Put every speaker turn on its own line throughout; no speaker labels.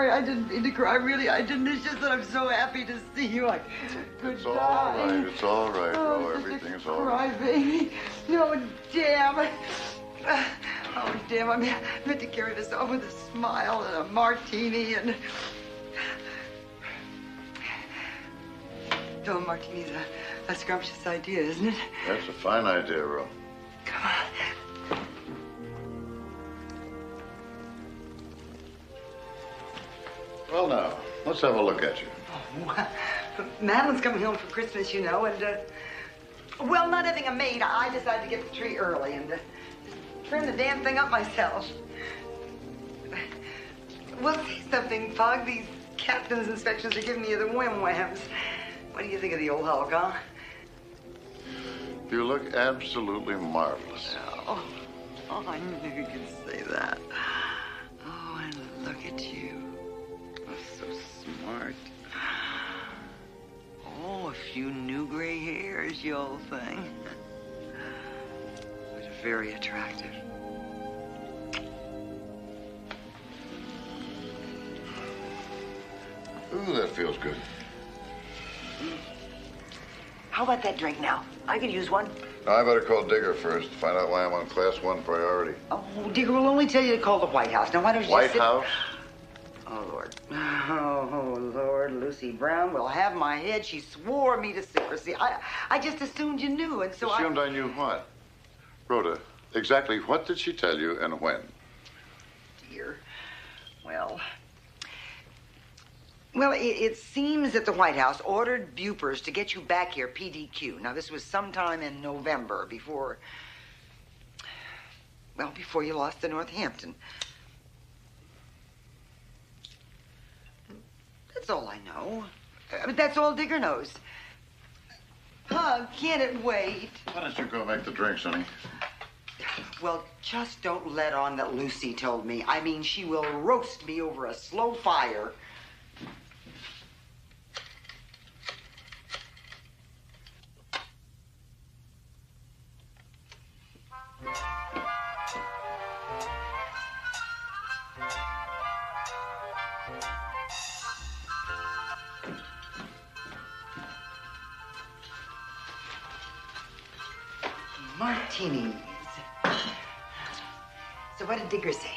sorry. I didn't mean to cry. Really, I didn't. It's just that I'm so happy to see you. Goodbye.
It's all right. It's all right, Ro. Everything's all right.
Cry, baby. No, damn. Oh, damn. I meant to carry this off with a smile and a martini and... No, martini's a scrumptious idea, isn't it?
That's a fine idea, Ro.
Come on.
Well, now, let's have a look at you.
Oh, Madeline's coming home for Christmas, you know, and, well, not having a maid, I decided to get the tree early and trim the damn thing up myself. Well, say something, Pug. These captain's inspections are giving me the whim-whams. What do you think of the old Hulk, huh?
You look absolutely marvelous.
Oh, I knew you could say that. Oh, and look at you. Oh, so smart. Oh, a few new gray hairs, you old thing. But very attractive.
Ooh, that feels good.
How about that drink now? I could use one.
Now, I better call Digger first to find out why I'm on Class 1 priority.
Oh, Digger will only tell you to call the White House. Now, why don't you
White
sit...
House?
Oh, Lord. Oh, Lord. Lucy Brown will have my head. She swore me to secrecy. I just assumed you knew, and so
Assumed I knew what? Rhoda, exactly what did she tell you and when?
Dear. Well, it seems that the White House ordered Bupers to get you back here, PDQ. Now, this was sometime in November, before you lost to Northampton. That's all I know. But that's all Digger knows. Pug, can't it wait?
Why don't you go make the drinks, honey?
Well, just don't let on that Lucy told me. I mean, she will roast me over a slow fire. Martinis. So what did Digger say?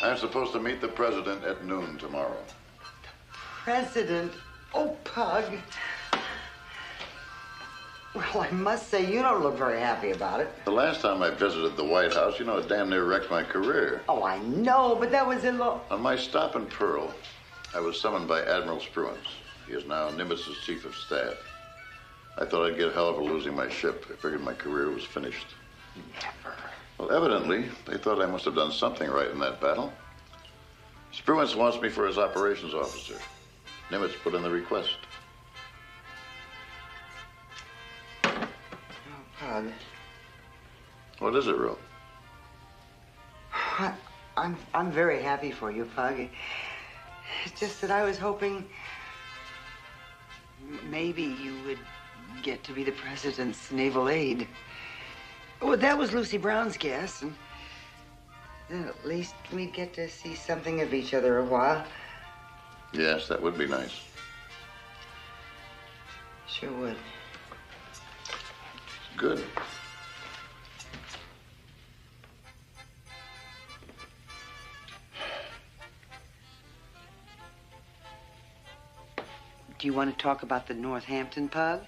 I'm supposed to meet the president at noon tomorrow.
President? Oh, Pug. Well, I must say, you don't look very happy about it.
The last time I visited the White House, you know, it damn near wrecked my career.
Oh, I know, but that was in law.
On my stop in Pearl, I was summoned by Admiral Spruance. He is now Nimitz's chief of staff. I thought I'd get hell for losing my ship. I figured my career was finished.
Never.
Well, evidently, they thought I must have done something right in that battle. Spruance wants me for his operations officer. Nimitz put in the request.
Oh, Pug.
What is it, Ro?
I'm very happy for you, Pug. It's just that I was hoping maybe you would get to be the president's naval aide. Well, that was Lucy Brown's guess, and then at least we'd get to see something of each other a while.
Yes, that would be nice.
Sure would.
Good.
Do you want to talk about the Northampton, Pug?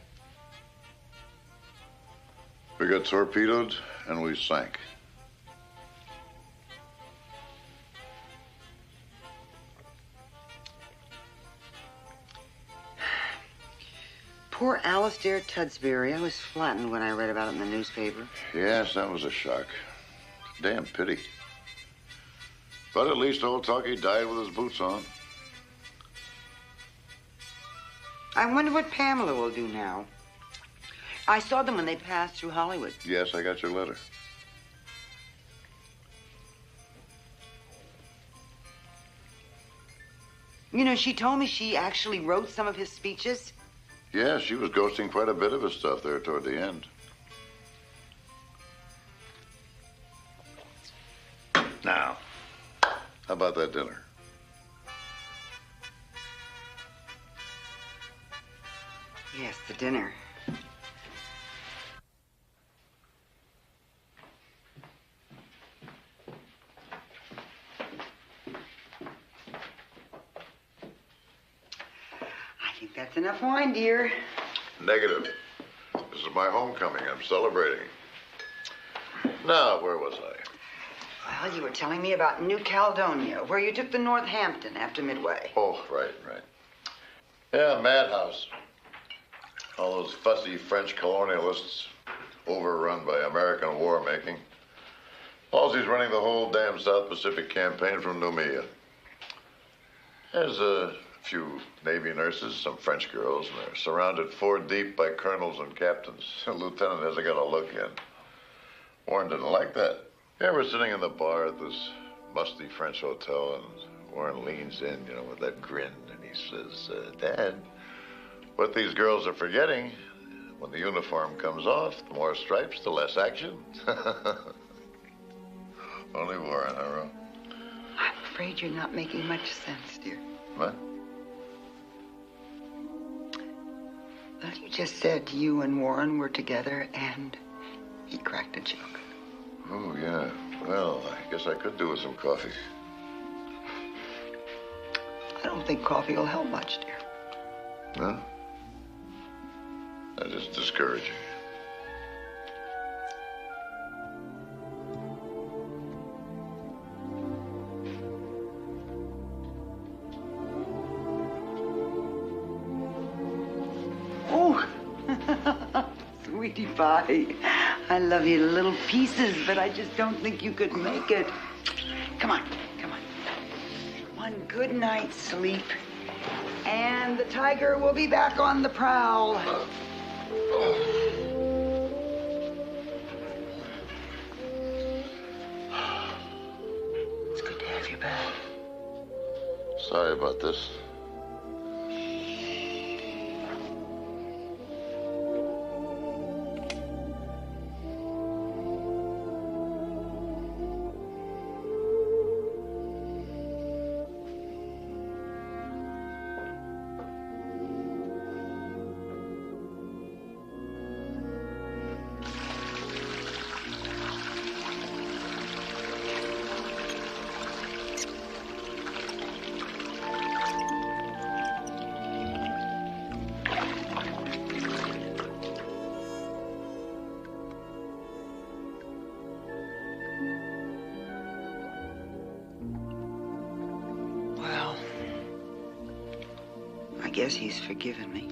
We got torpedoed and we sank.
Poor Alistair Tudsbury. I was flattened when I read about it in the newspaper.
Yes, that was a shock. Damn pity. But at least old Talkie died with his boots on.
I wonder what Pamela will do now. I saw them when they passed through Hollywood.
Yes, I got your letter.
You know, she told me she actually wrote some of his speeches.
Yeah, she was ghosting quite a bit of his stuff there toward the end. Now, how about that dinner?
Yes, the dinner. I think that's enough wine, dear.
Negative. This is my homecoming. I'm celebrating. Now, where was I?
Well, you were telling me about New Caledonia, where you took the Northampton after Midway.
Oh, right. Yeah, madhouse. All those fussy French colonialists overrun by American war making. Halsey's running the whole damn South Pacific campaign from Noumea. There's a few Navy nurses, some French girls, and they're surrounded 4 deep by colonels and captains. The lieutenant hasn't got a look in. Warren didn't like that. Yeah, we're sitting in the bar at this musty French hotel, and Warren leans in, with that grin, and he says, Dad, what these girls are forgetting, when the uniform comes off, the more stripes, the less action. Only Warren, huh, Ro?
I'm afraid you're not making much sense, dear.
What?
Well, you just said you and Warren were together, and he cracked a joke.
Oh, yeah. Well, I guess I could do with some coffee.
I don't think coffee will help much, dear.
No? That is discouraging.
Oh, sweetie pie. I love you to little pieces, but I just don't think you could make it. Come on. One good night's sleep, and the tiger will be back on the prowl. It's good to have you back.
Sorry about this.
I guess he's forgiven me.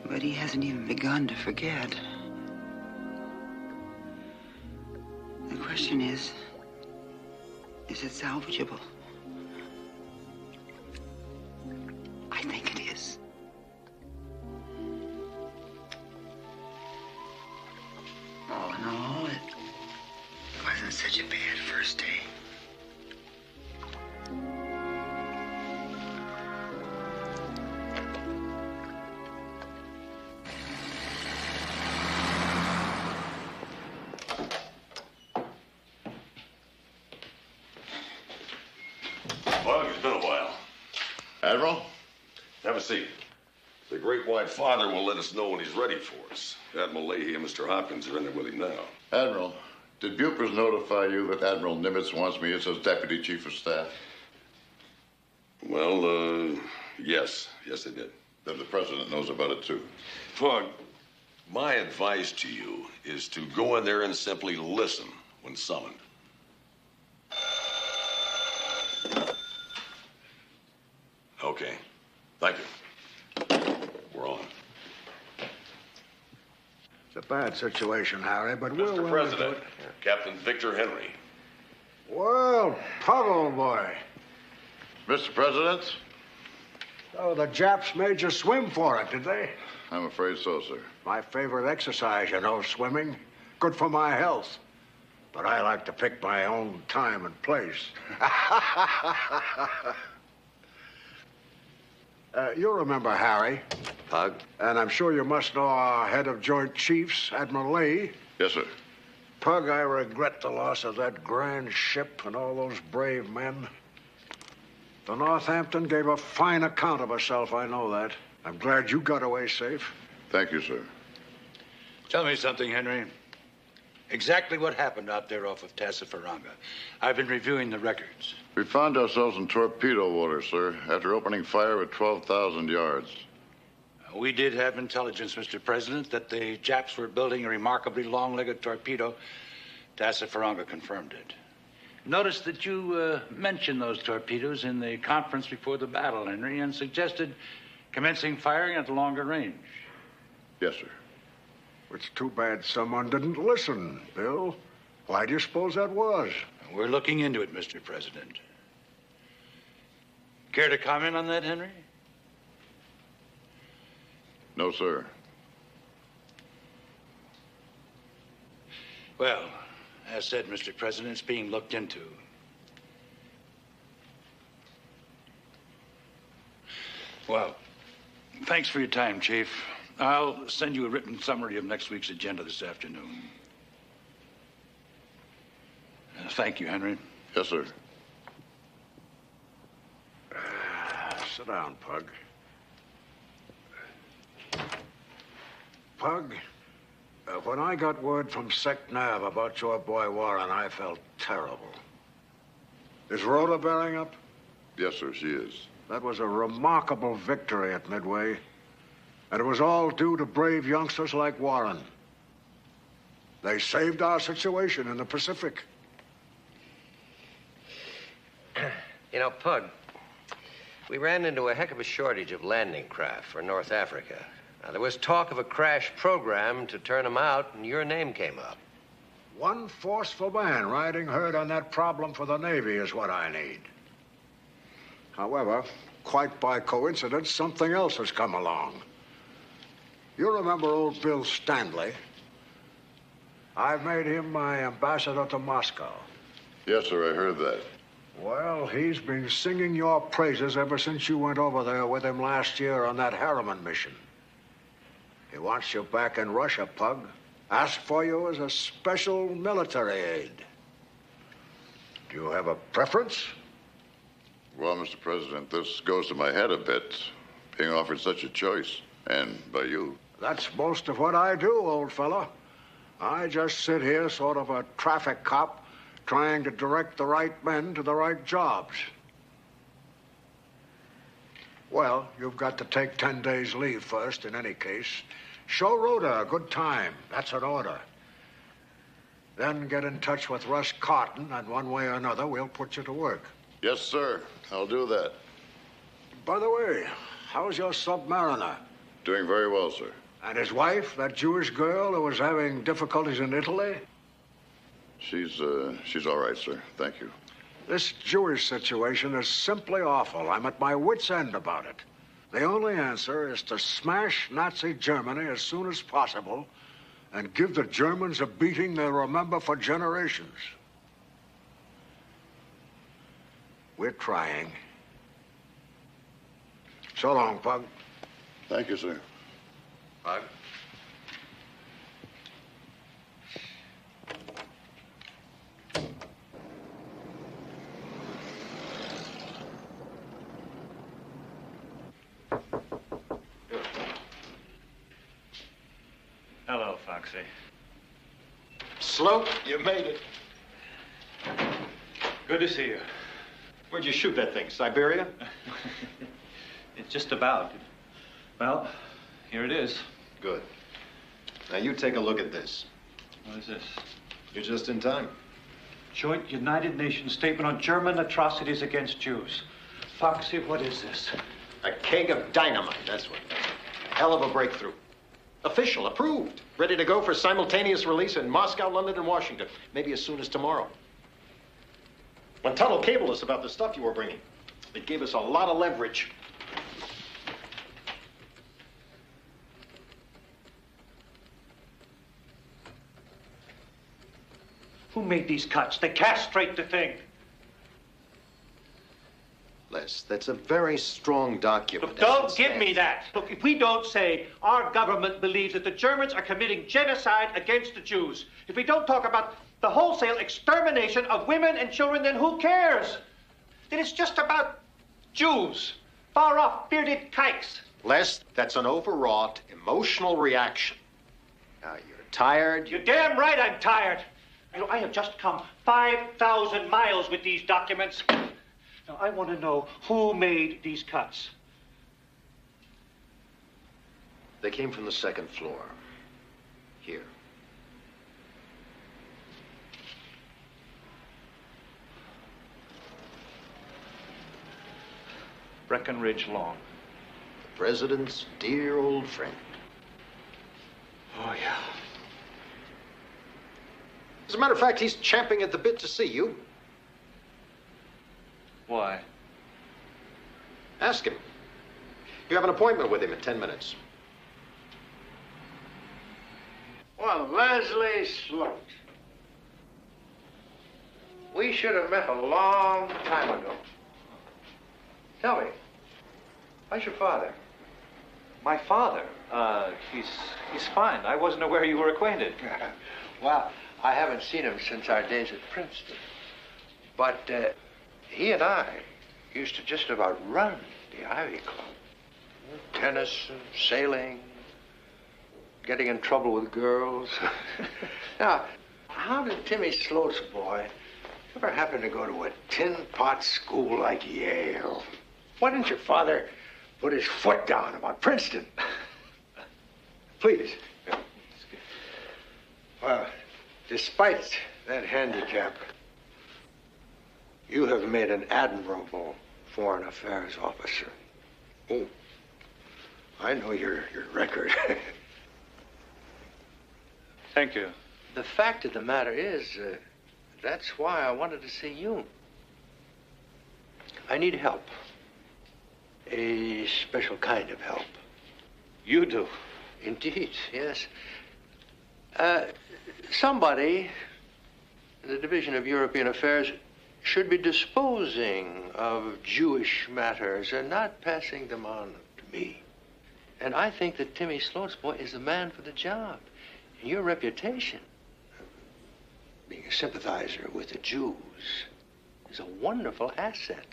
But he hasn't even begun to forget. The question is it salvageable? I think it is. All in all, it wasn't such a bad first day.
Well, it's been a while.
Admiral?
Have a seat. The Great White Father will let us know when he's ready for us. Admiral Leahy and Mr. Hopkins are in there with him now.
Admiral, did Bupers notify you that Admiral Nimitz wants me as his Deputy Chief of Staff?
Well, yes. Yes, they did.
Then the President knows about it, too.
Pug, my advice to you is to go in there and simply listen when summoned. Okay. Thank you. We're on.
It's a bad situation, Harry, but we'll...
Mr. President, Captain Victor Henry.
Well, Pug, old boy.
Mr. President?
Oh, the Japs made you swim for it, did they?
I'm afraid so, sir.
My favorite exercise, swimming. Good for my health. But I like to pick my own time and place. You remember Harry.
Pug?
And I'm sure you must know our head of Joint Chiefs, Admiral Lee.
Yes, sir.
Pug, I regret the loss of that grand ship and all those brave men. The Northampton gave a fine account of herself, I know that. I'm glad you got away safe.
Thank you, sir.
Tell me something, Henry. Exactly what happened out there off of Tassafaranga. I've been reviewing the records.
We found ourselves in torpedo water, sir, after opening fire at 12,000 yards.
We did have intelligence, Mr. President, that the Japs were building a remarkably long-legged torpedo. Tassafaranga confirmed it. Notice that you mentioned those torpedoes in the conference before the battle, Henry, and suggested commencing firing at longer range.
Yes, sir.
It's too bad someone didn't listen, Bill. Why do you suppose that was?
We're looking into it, Mr. President. Care to comment on that, Henry?
No, sir.
Well, as said, Mr. President, it's being looked into. Well, thanks for your time, Chief. I'll send you a written summary of next week's agenda this afternoon. Thank you, Henry.
Yes, sir.
Sit down, Pug. Pug, when I got word from SecNav about your boy Warren, I felt terrible. Is Rhoda bearing up?
Yes, sir, she is.
That was a remarkable victory at Midway. And it was all due to brave youngsters like Warren. They saved our situation in the Pacific.
You know, Pug, we ran into a heck of a shortage of landing craft for North Africa. Now, there was talk of a crash program to turn them out, and your name came up.
One forceful man riding herd on that problem for the Navy is what I need. However, quite by coincidence, something else has come along. You remember old Bill Stanley? I've made him my ambassador to Moscow.
Yes, sir, I heard that.
Well, he's been singing your praises ever since you went over there with him last year on that Harriman mission. He wants you back in Russia, Pug. Asked for you as a special military aid. Do you have a preference?
Well, Mr. President, this goes to my head a bit, being offered such a choice, and by you.
That's most of what I do, old fella. I just sit here, sort of a traffic cop, trying to direct the right men to the right jobs. Well, you've got to take 10 days leave first, in any case. Show Rhoda a good time. That's an order. Then get in touch with Russ Carton, and one way or another, we'll put you to work.
Yes, sir. I'll do that.
By the way, how's your Submariner?
Doing very well, sir.
And his wife, that Jewish girl who was having difficulties in Italy?
She's all right, sir. Thank you.
This Jewish situation is simply awful. I'm at my wit's end about it. The only answer is to smash Nazi Germany as soon as possible and give the Germans a beating they'll remember for generations. We're trying. So long, Pug.
Thank you, sir.
Pug?
Hello, Foxy.
Slope, you made it.
Good to see you.
Where'd you shoot that thing? Siberia?
It's just about. Well, here it is.
Good. Now you take a look at this.
What is this?
You're just in time.
Joint United Nations Statement on German Atrocities Against Jews. Foxy, what is this?
A keg of dynamite, that's what. A hell of a breakthrough. Official, approved. Ready to go for simultaneous release in Moscow, London, and Washington. Maybe as soon as tomorrow. When Tuttle cabled us about the stuff you were bringing, it gave us a lot of leverage.
Who made these cuts? They castrate the thing.
Les, that's a very strong document.
Look, don't give me that. Look, if we don't say our government believes that the Germans are committing genocide against the Jews, if we don't talk about the wholesale extermination of women and children, then who cares? Then it's just about Jews. Far-off, bearded kikes.
Les, that's an overwrought, emotional reaction. Now, you're tired.
You're damn right I'm tired. You know, I have just come 5,000 miles with these documents. Now, I want to know who made these cuts.
They came from the second floor. Here.
Breckenridge Lawn.
The president's dear old friend.
Oh, yeah.
As a matter of fact, he's champing at the bit to see you.
Why?
Ask him. You have an appointment with him in 10 minutes.
Well, Leslie Sloat. We should have met a long time ago. Tell me, how's your father?
My father? He's fine. I wasn't aware you were acquainted.
Well, I haven't seen him since our days at Princeton. But he and I used to just about run the Ivy Club. Tennis, and sailing, getting in trouble with girls. Now, how did Timmy Sloat's boy ever happen to go to a tin-pot school like Yale? Why didn't your father put his foot down about Princeton? Please. Well, despite that handicap, you have made an admirable foreign affairs officer. Oh, I know your record.
Thank you.
The fact of the matter is, that's why I wanted to see you. I need help. A special kind of help.
You do?
Indeed, yes. Somebody in the Division of European Affairs should be disposing of Jewish matters and not passing them on to me. And I think that Timmy Sloat's boy is the man for the job. And your reputation of being a sympathizer with the Jews is a wonderful asset.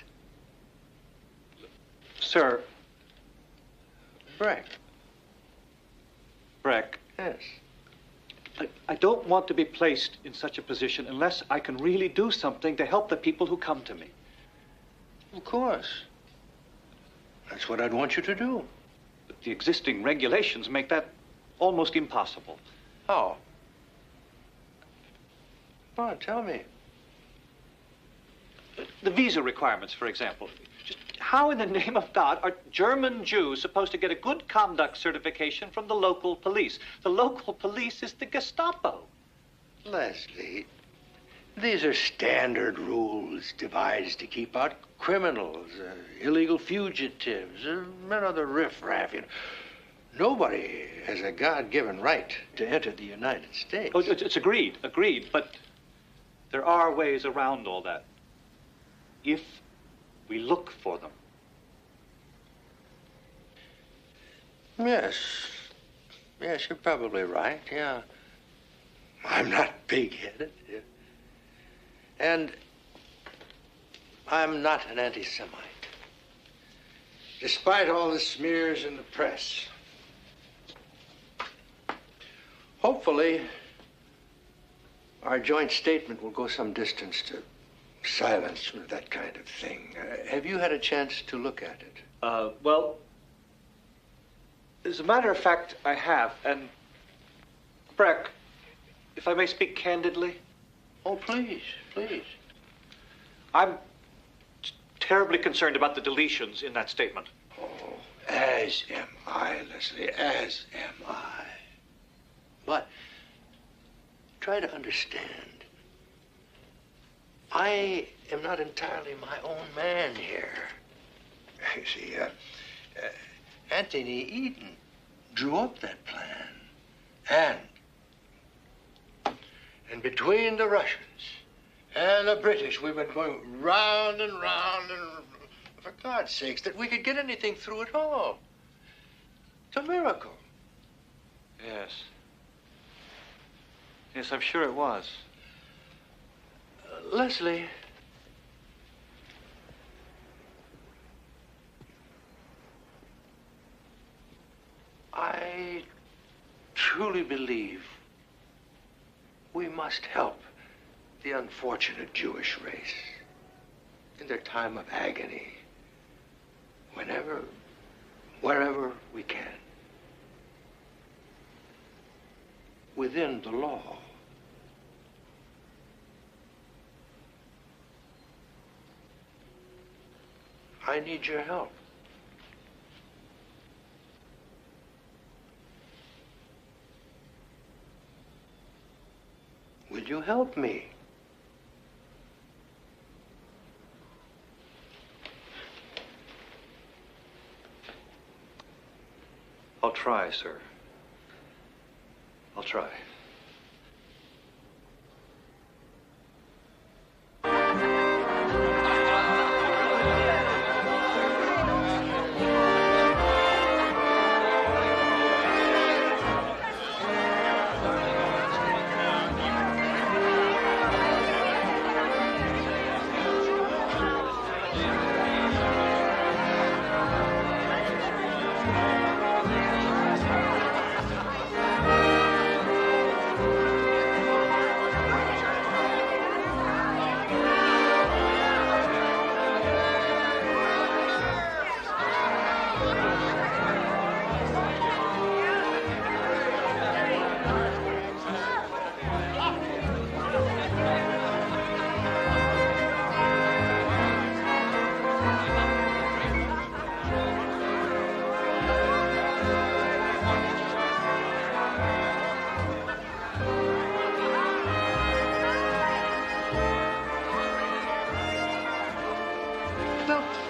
Sir.
Breck.
Breck.
Yes.
I don't want to be placed in such a position unless I can really do something to help the people who come to me.
Of course. That's what I'd want you to do.
But the existing regulations make that almost impossible.
How? Come on, tell me.
The visa requirements, for example. Just how in the name of God are German Jews supposed to get a good conduct certification from the local police? The local police is the Gestapo.
Leslie, these are standard rules devised to keep out criminals, illegal fugitives, men of the riffraff. You know. Nobody has a God-given right to enter the United States.
Oh, it's agreed, but there are ways around all that. If we look for them.
Yes. Yes, you're probably right, yeah. I'm not big-headed. Yeah. And I'm not an anti-Semite. Despite all the smears in the press. Hopefully, our joint statement will go some distance to silence that kind of thing. Have you had a chance to look at it?
Well, as a matter of fact, I have. And, Breck, if I may speak candidly.
Oh, please, please.
I'm terribly concerned about the deletions in that statement.
Oh, as am I, Leslie, as am I. But try to understand. I am not entirely my own man here. You see, Anthony Eden drew up that plan. And between the Russians and the British, we've been going round and round, and for God's sakes, that we could get anything through at all. It's a miracle.
Yes. Yes, I'm sure it was.
Leslie, truly believe we must help the unfortunate Jewish race in their time of agony, whenever, wherever we can, within the law. I need your help. Will you help me?
I'll try, sir. I'll try.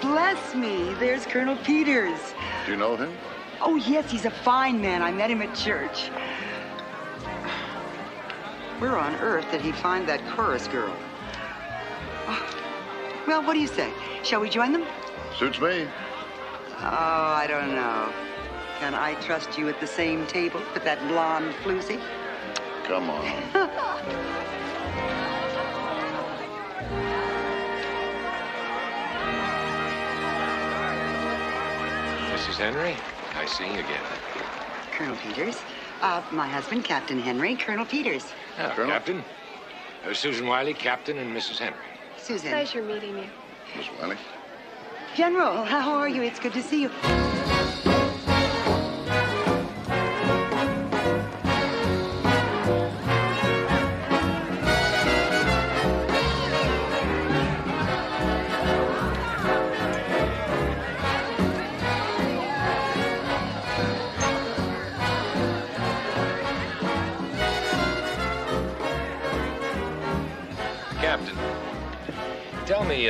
Bless me, there's Colonel Peters.
Do you know him?
Oh, yes, he's a fine man. I met him at church. Where on earth did he find that chorus girl? Oh. Well, what do you say? Shall we join them?
Suits me.
Oh, I don't know. Can I trust you at the same table with that blonde floozy?
Come on.
Mrs. Henry, nice seeing you again.
Colonel Peters. My husband, Captain Henry. Colonel Peters.
Colonel? Captain. Susan Wiley, Captain, and Mrs. Henry.
Susan.
Pleasure meeting you.
Miss Wiley.
General, how are you? It's good to see you.
Captain, tell me,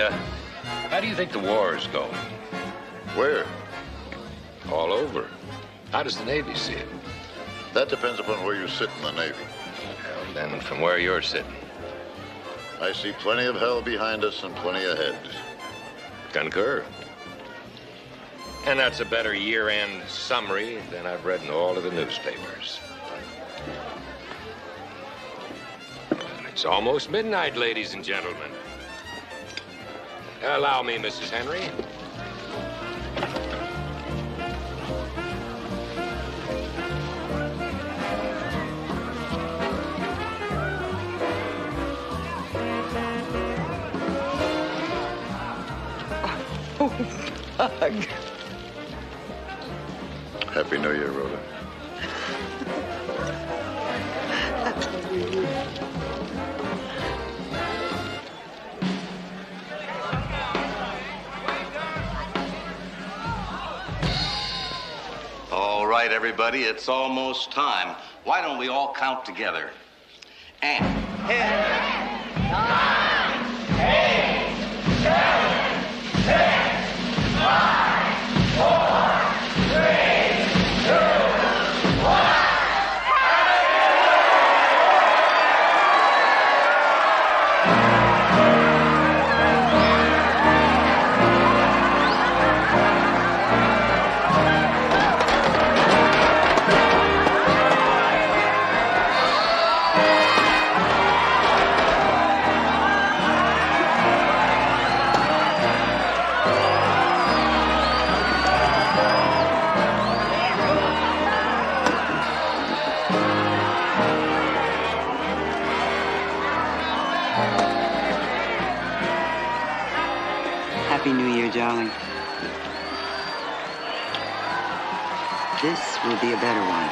how do you think the war is going?
Where?
All over. How does the Navy see it?
That depends upon where you sit in the Navy.
Well, then, from where you're sitting.
I see plenty of hell behind us and plenty ahead.
Concur. And that's a better year-end summary than I've read in all of the newspapers. It's almost midnight, ladies and gentlemen. Allow me, Mrs. Henry.
Oh, Pug.
Happy New Year, Rhoda.
All right, everybody, it's almost time. Why don't we all count together? And 10, 9, 8, 7, 6, 5, 4, 3, 2, 1.
This will be a better one.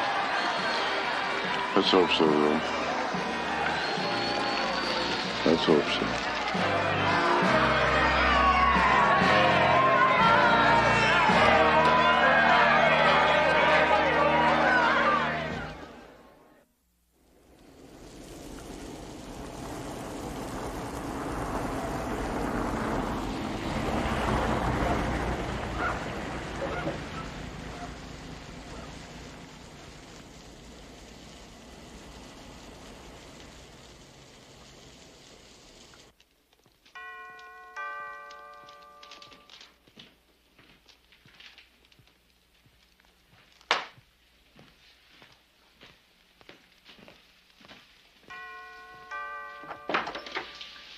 Let's hope so, Will. Let's hope so.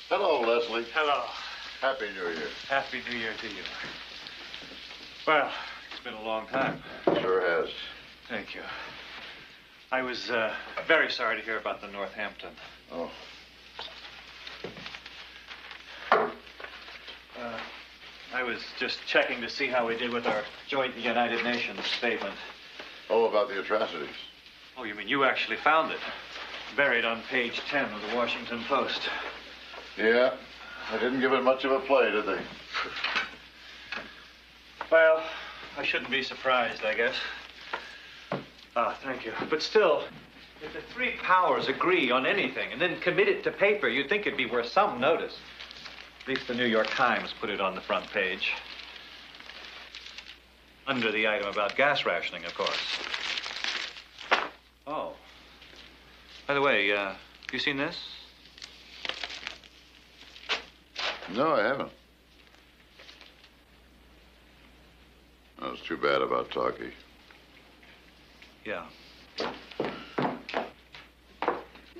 Hello, Leslie.
Hello.
Happy New Year.
Happy New Year to you. Well, it's been a long time.
Sure has.
Thank you. I was very sorry to hear about the Northampton.
Oh.
I was just checking to see how we did with our joint United Nations statement.
Oh, about the atrocities.
Oh, you mean you actually found it? Buried on page 10 of the Washington Post.
Yeah. They didn't give it much of a play, did they?
Well, I shouldn't be surprised, I guess. Ah, thank you. But still, if the three powers agree on anything and then commit it to paper, you'd think it'd be worth some notice. At least the New York Times put it on the front page. Under the item about gas rationing, of course. Oh. By the way, you seen this?
No, I haven't. Oh, it's too bad about Talkie.
Yeah.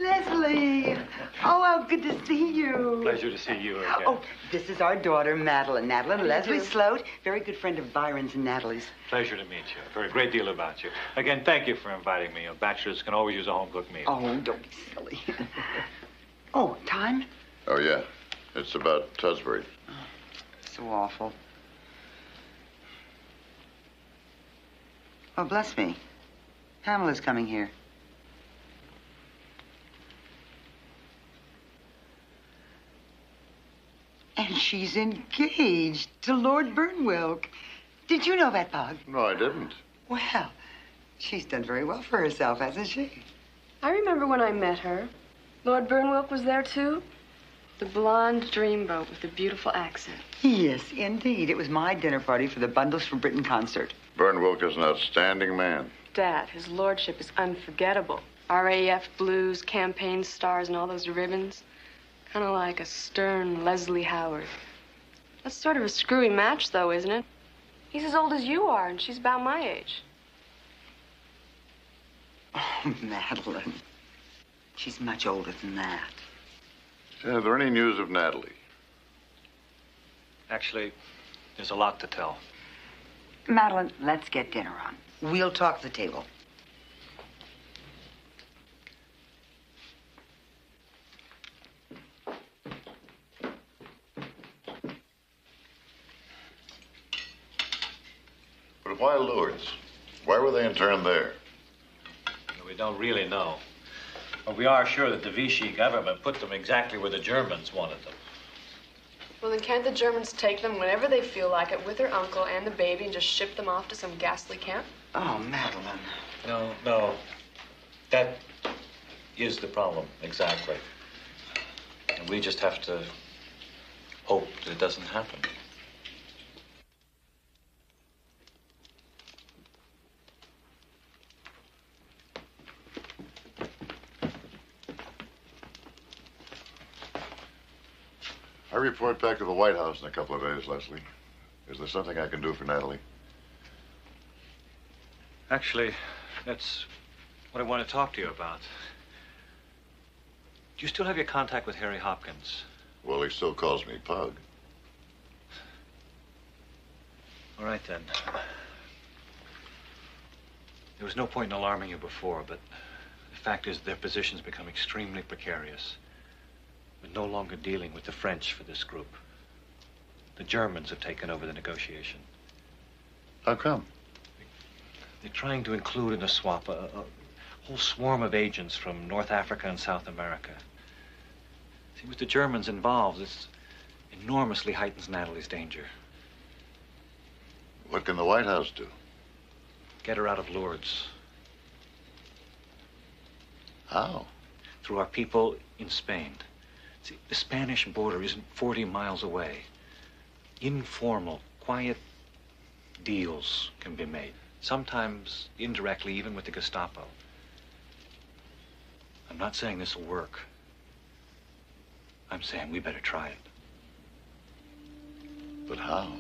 Leslie! Oh, how good to see you.
Pleasure to see you again.
Oh, this is our daughter, Madeline. Madeline, Leslie Sloat, very good friend of Byron's and Natalie's.
Pleasure to meet you. I've heard a great deal about you. Again, thank you for inviting me. Bachelors can always use a home-cooked meal.
Oh, don't be silly. Oh, time?
Oh, yeah. It's about Tusbury.
Oh, so awful. Oh, bless me. Pamela's coming here. And she's engaged to Lord Burnwilk. Did you know that, Pug?
No, I didn't.
Well, she's done very well for herself, hasn't she?
I remember when I met her. Lord Burnwilk was there, too. The blonde dreamboat with the beautiful accent.
Yes, indeed. It was my dinner party for the Bundles for Britain concert.
Burnwilk is an outstanding man.
Dad, his lordship is unforgettable. RAF blues, campaign stars, and all those ribbons. Kind of like a stern Leslie Howard. That's sort of a screwy match, though, isn't it? He's as old as you are, and she's about my age.
Oh, Madeline. She's much older than that.
Are there any news of Natalie?
Actually, there's a lot to tell.
Madeline, let's get dinner on. We'll talk at the table.
But why Lourdes? Why were they interned there?
We don't really know. But we are sure that the Vichy government put them exactly where the Germans wanted them.
Well, then can't the Germans take them whenever they feel like it with their uncle and the baby and just ship them off to some ghastly camp?
Oh, Madeline.
No. That is the problem, exactly. And we just have to hope that it doesn't happen.
I report back to the White House in a couple of days, Leslie. Is there something I can do for Natalie?
Actually, that's what I want to talk to you about. Do you still have your contact with Harry Hopkins?
Well, he still calls me Pug.
All right, then. There was no point in alarming you before, but the fact is their position's become extremely precarious. We're no longer dealing with the French for this group. The Germans have taken over the negotiation.
How come?
They're trying to include in the swap a whole swarm of agents from North Africa and South America. See, with the Germans involved, this enormously heightens Natalie's danger.
What can the White House do?
Get her out of Lourdes.
How?
Through our people in Spain. See, the Spanish border isn't 40 miles away. Informal, quiet deals can be made. Sometimes indirectly, even with the Gestapo. I'm not saying this will work. I'm saying we better try it.
But how?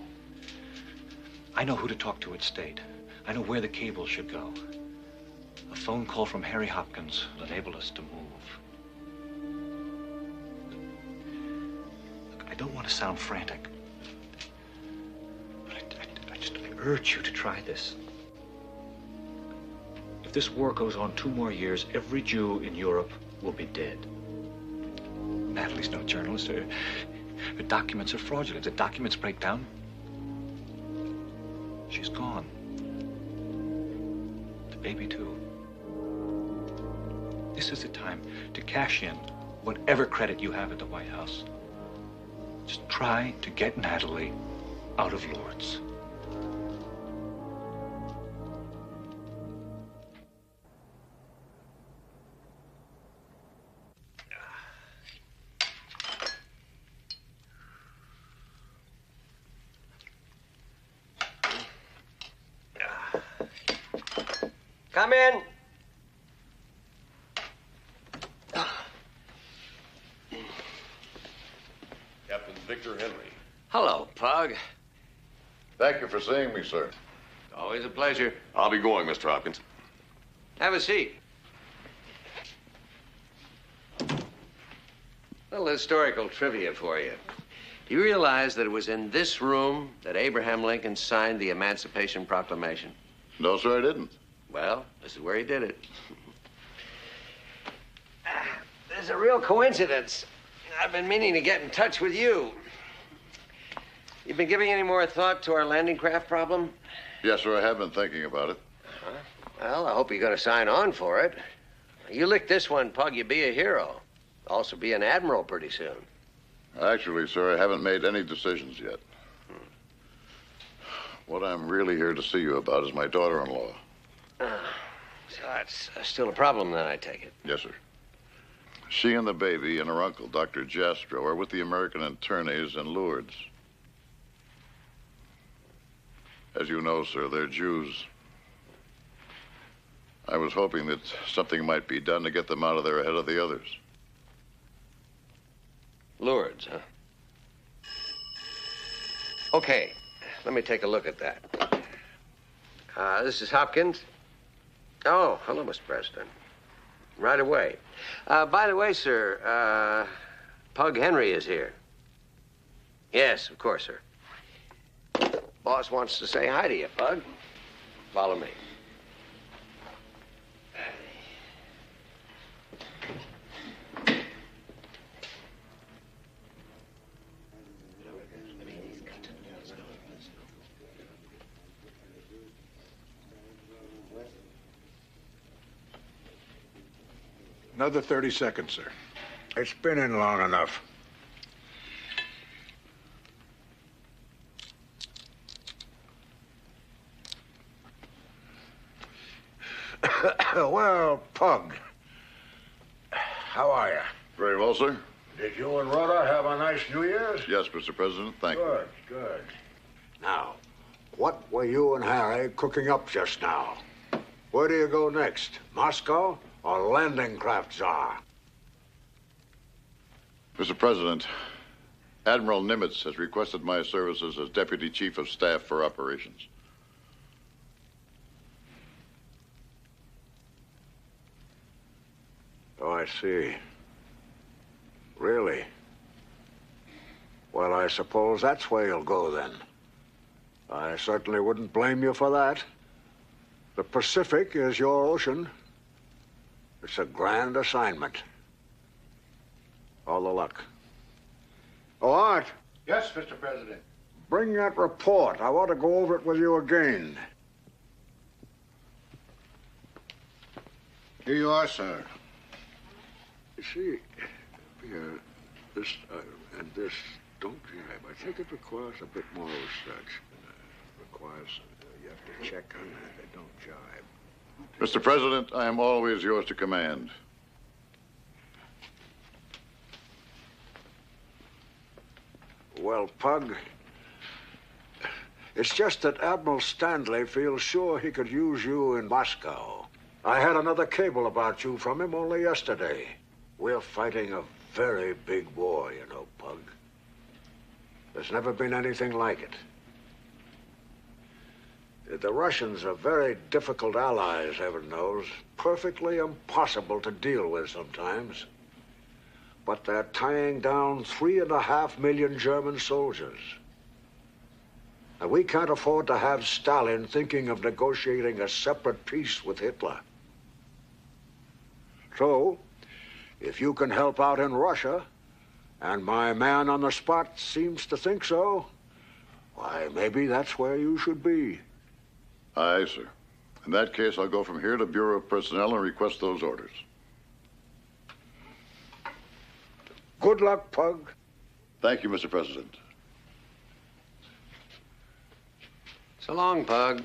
I know who to talk to at State. I know where the cable should go. A phone call from Harry Hopkins will enable us to move. Look, I don't want to sound frantic, but I urge you to try this. If this war goes on 2 more years, every Jew in Europe will be dead. Natalie's no journalist. Her documents are fraudulent. The documents break down. She's gone. The baby, too. This is the time to cash in whatever credit you have at the White House. Just try to get Natalie out of Lourdes.
Come in.
Captain Victor Henry.
Hello, Pug.
Thank you for seeing me, sir.
Always a pleasure.
I'll be going, Mr. Hopkins.
Have a seat. Little historical trivia for you. Do you realize that it was in this room that Abraham Lincoln signed the Emancipation Proclamation?
No, sir, I didn't.
Well, this is where he did it. There's a real coincidence. I've been meaning to get in touch with you. You've been giving any more thought to our landing craft problem?
Yes, sir, I have been thinking about it.
Well, I hope you're going to sign on for it. You lick this one, Pug, you'll be a hero. Also be an admiral pretty soon.
Actually, sir, I haven't made any decisions yet. What I'm really here to see you about is my daughter-in-law.
So that's still a problem, then, I take it.
Yes, sir. She and the baby and her uncle, Dr. Jastrow, are with the American internees in Lourdes. As you know, sir, they're Jews. I was hoping that something might be done to get them out of there ahead of the others.
Lourdes, huh? Okay, let me take a look at that. This is Hopkins. Oh, hello, Mr. Preston. Right away. By the way, sir, Pug Henry is here. Yes, of course, sir. Boss wants to say hi to you, Pug. Follow me.
Another 30 seconds, sir. It's been in long enough. Well, Pug, how are you?
Very well, sir.
Did you and Rhoda have a nice New Year's?
Yes, Mr. President, thank you.
Good, good. Now, what were you and Harry cooking up just now? Where do you go next? Moscow or landing craft czar?
Mr. President, Admiral Nimitz has requested my services as Deputy Chief of Staff for Operations.
Oh, I see. Really? Well, I suppose that's where you'll go then. I certainly wouldn't blame you for that. The Pacific is your ocean. It's a grand assignment. All the luck. Oh, Art.
Yes, Mr. President.
Bring that report. I want to go over it with you again.
Here you are, sir.
You see, this and this don't jibe. I think it requires a bit more research. Requires you have to check on that. They don't jibe.
Mr. President, I am always yours to command.
Well, Pug, it's just that Admiral Stanley feels sure he could use you in Moscow. I had another cable about you from him only yesterday. We're fighting a very big war, you know, Pug. There's never been anything like it. The Russians are very difficult allies, heaven knows. Perfectly impossible to deal with sometimes. But they're tying down 3.5 million German soldiers. And we can't afford to have Stalin thinking of negotiating a separate peace with Hitler. So, if you can help out in Russia, and my man on the spot seems to think so, why, maybe that's where you should be.
Aye, sir. In that case, I'll go from here to Bureau of Personnel and request those orders.
Good luck, Pug.
Thank you, Mr. President.
So long, Pug.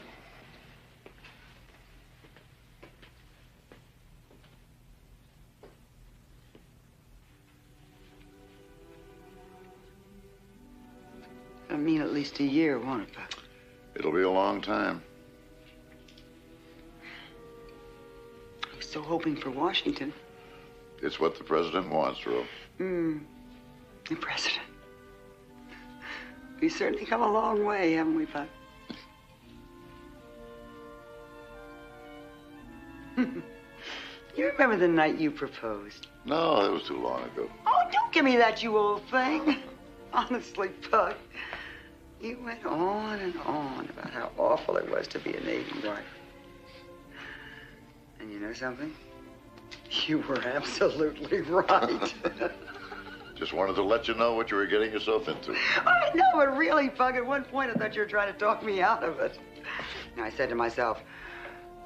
I mean, at least a year, won't it, Pug?
It'll be a long time.
I was so hoping for Washington.
It's what the president wants, Ro.
The president. We've certainly come a long way, haven't we, Pug? You remember the night you proposed?
No, that was too long ago.
Oh, don't give me that, you old thing. Honestly, Pug. You went on and on about how awful it was to be a Navy wife. And you know something? You were absolutely right.
Just wanted to let you know what you were getting yourself into.
I know, but really, Pug, at one point I thought you were trying to talk me out of it. And I said to myself,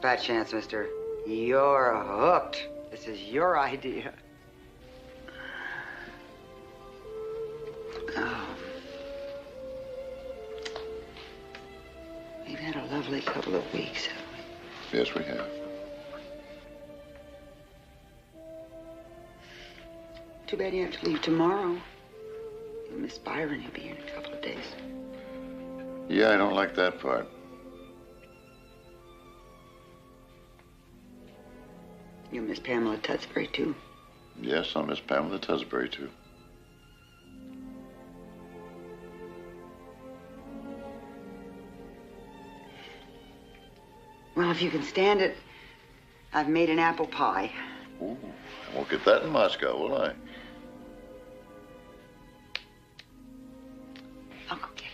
fat chance, mister. You're hooked. This is your idea. Oh. We've had a lovely couple of weeks, haven't we?
Yes, we have.
Too bad you have to leave tomorrow. Miss Byron, he'll be here in a couple of days.
Yeah, I don't like that part.
You miss Pamela Tutsbury, too.
Yes, I'll miss Pamela Tusbury, too.
Well, if you can stand it, I've made an apple pie.
Ooh, I won't get that in Moscow, will I?
I'll go get it.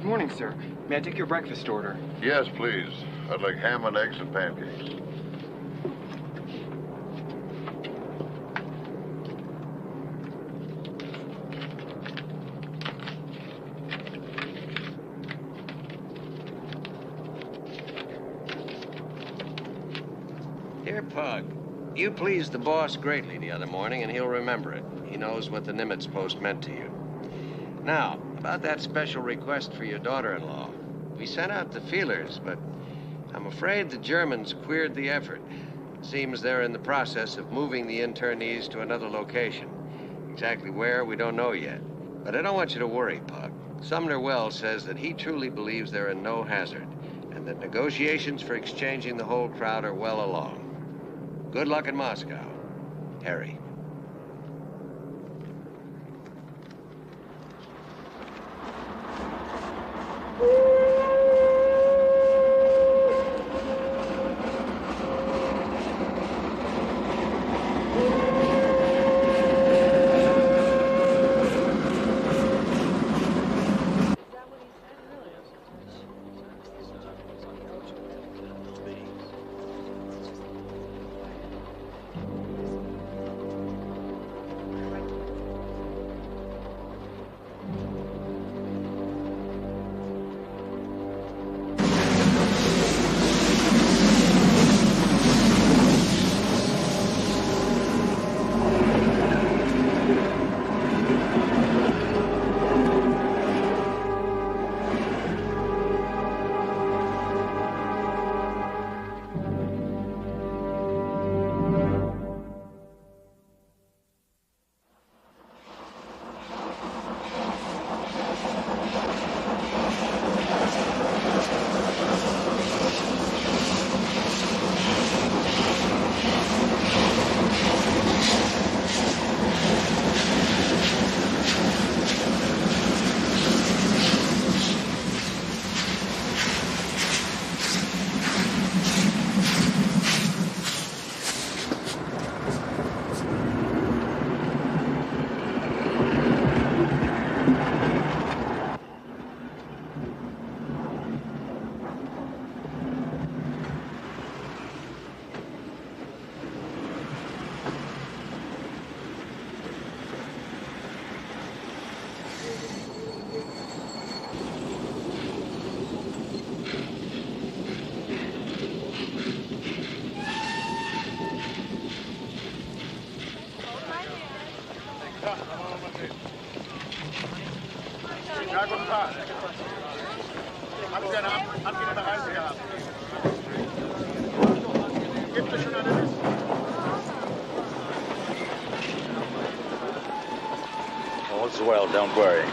morning, sir. May I take your breakfast order?
Yes, please. I'd like ham and eggs and pancakes.
Dear Pug, you pleased the boss greatly the other morning, and he'll remember it. He knows what the Nimitz post meant to you. Now, about that special request for your daughter-in-law. We sent out the feelers, but I'm afraid the Germans queered the effort. Seems they're in the process of moving the internees to another location. Exactly where, we don't know yet. But I don't want you to worry, Pug. Sumner Wells says that he truly believes they're in no hazard, and that negotiations for exchanging the whole crowd are well along. Good luck in Moscow. Harry.
Ja, guten Tag. Haben Sie eine abgelegte Reise gehabt? Gibt es schon eine Liste?
All's well, don't worry.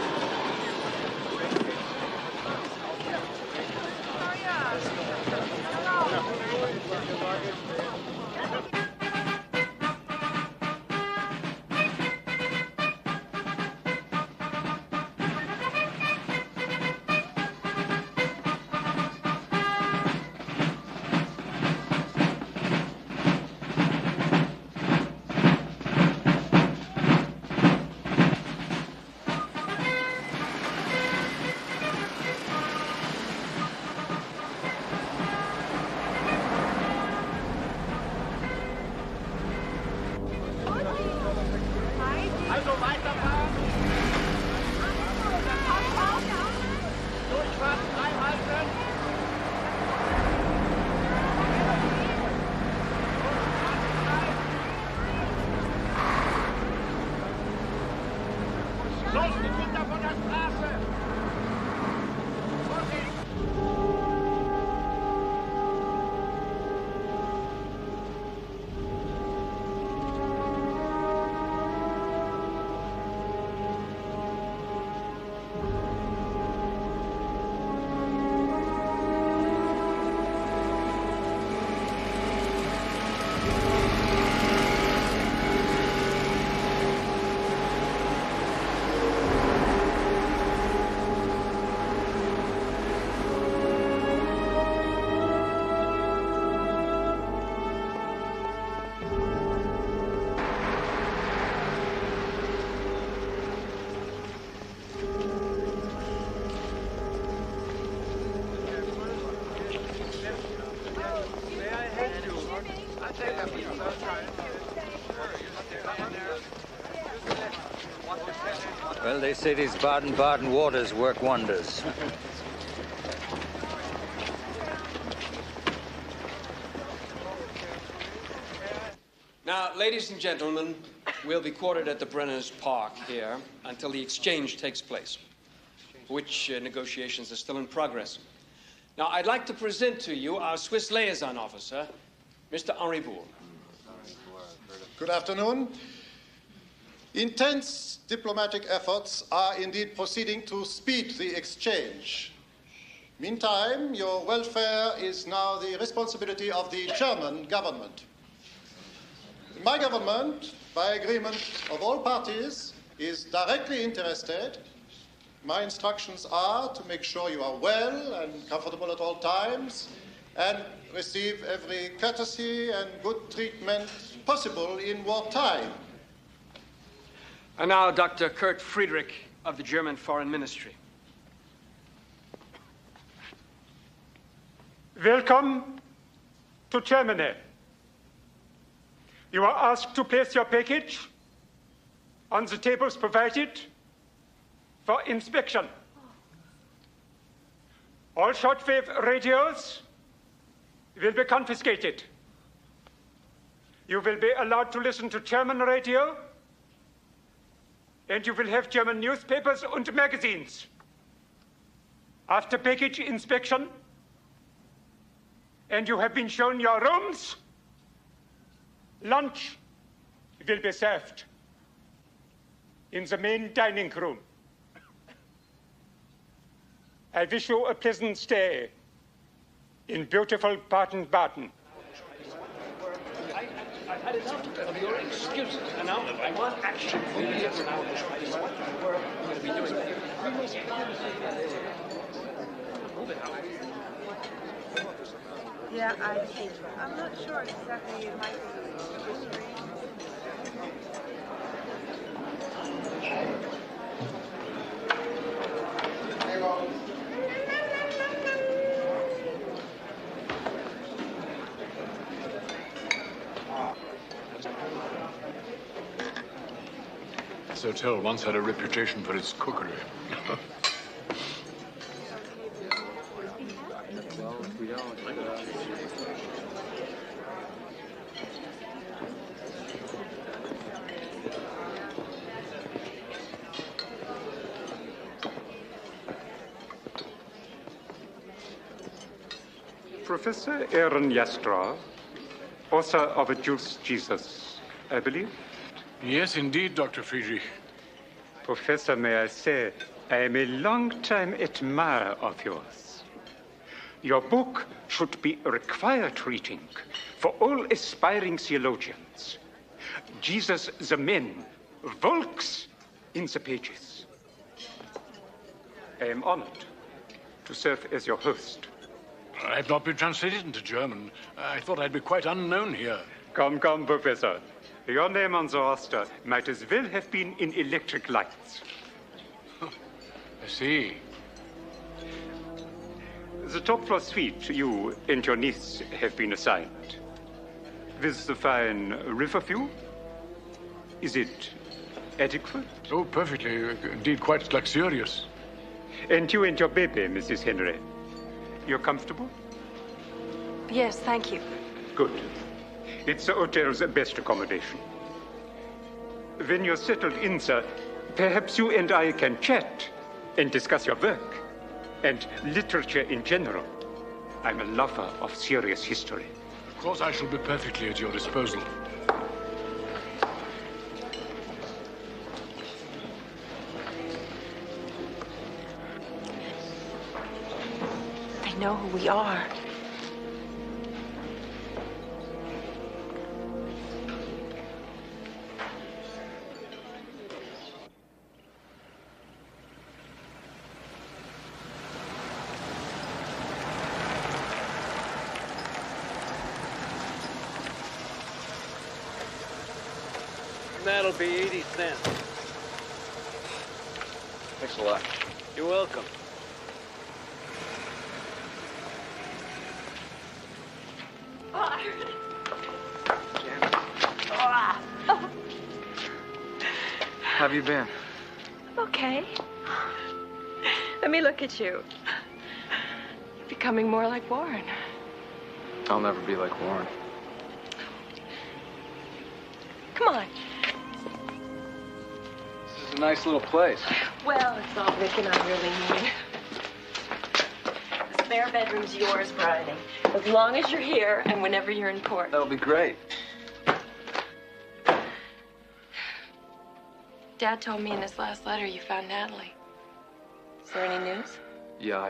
Also weiterfahren. Durchfahrt einhalten. Los, die Kinder von der Straße!
say these Baden-Baden waters work wonders.
Now, ladies and gentlemen, we'll be quartered at the Brenners Park here until the exchange takes place, which negotiations are still in progress. Now, I'd like to present to you our Swiss liaison officer, Mr. Henri Bourg.
Good afternoon. Intense diplomatic efforts are indeed proceeding to speed the exchange. Meantime, your welfare is now the responsibility of the German government. My government, by agreement of all parties, is directly interested. My instructions are to make sure you are well and comfortable at all times and receive every courtesy and good treatment possible in wartime.
And now, Dr. Kurt Friedrich of the German Foreign Ministry.
Welcome to Germany. You are asked to place your package on the tables provided for inspection. All shortwave radios will be confiscated. You will be allowed to listen to German radio, and you will have German newspapers and magazines. After package inspection, and you have been shown your rooms, lunch will be served in the main dining room. I wish you a pleasant stay in beautiful Baden-Baden.
I've had enough of your excuses, and now I want action.
Yeah, I'm not sure exactly. It might be
This hotel once had a reputation for its cookery.
Professor Aaron Jastrow, author of A Juice Jesus, I believe?
Yes, indeed, Dr. Friedrich.
Professor, may I say, I am a long-time admirer of yours. Your book should be required reading for all aspiring theologians. Jesus the Man walks in the pages. I am honored to serve as your host.
I've not been translated into German. I thought I'd be quite unknown here.
Come, Professor. Your name on the roster might as well have been in electric lights.
I see.
The top floor suite you and your niece have been assigned. With the fine river view? Is it adequate?
Oh, perfectly. Indeed, quite luxurious.
And you and your baby, Mrs. Henry. You're comfortable?
Yes, thank you.
Good. It's the hotel's best accommodation. When you're settled in, sir, perhaps you and I can chat and discuss your work and literature in general. I'm a lover of serious history.
Of course, I shall be perfectly at your disposal.
They know who we are.
That'll be 80 cents.
Thanks a lot.
You're welcome.
How have you been?
Okay.
okay? Let me look at you. You're becoming more like Warren.
I'll never be like Warren.
Come on.
This is a nice little place.
Well, it's all Vic and I really need. The spare bedroom's yours, Bridie. As long as you're here and whenever you're in port.
That'll be great.
Dad told me in his last letter you found Natalie. Is there any news?
Yeah,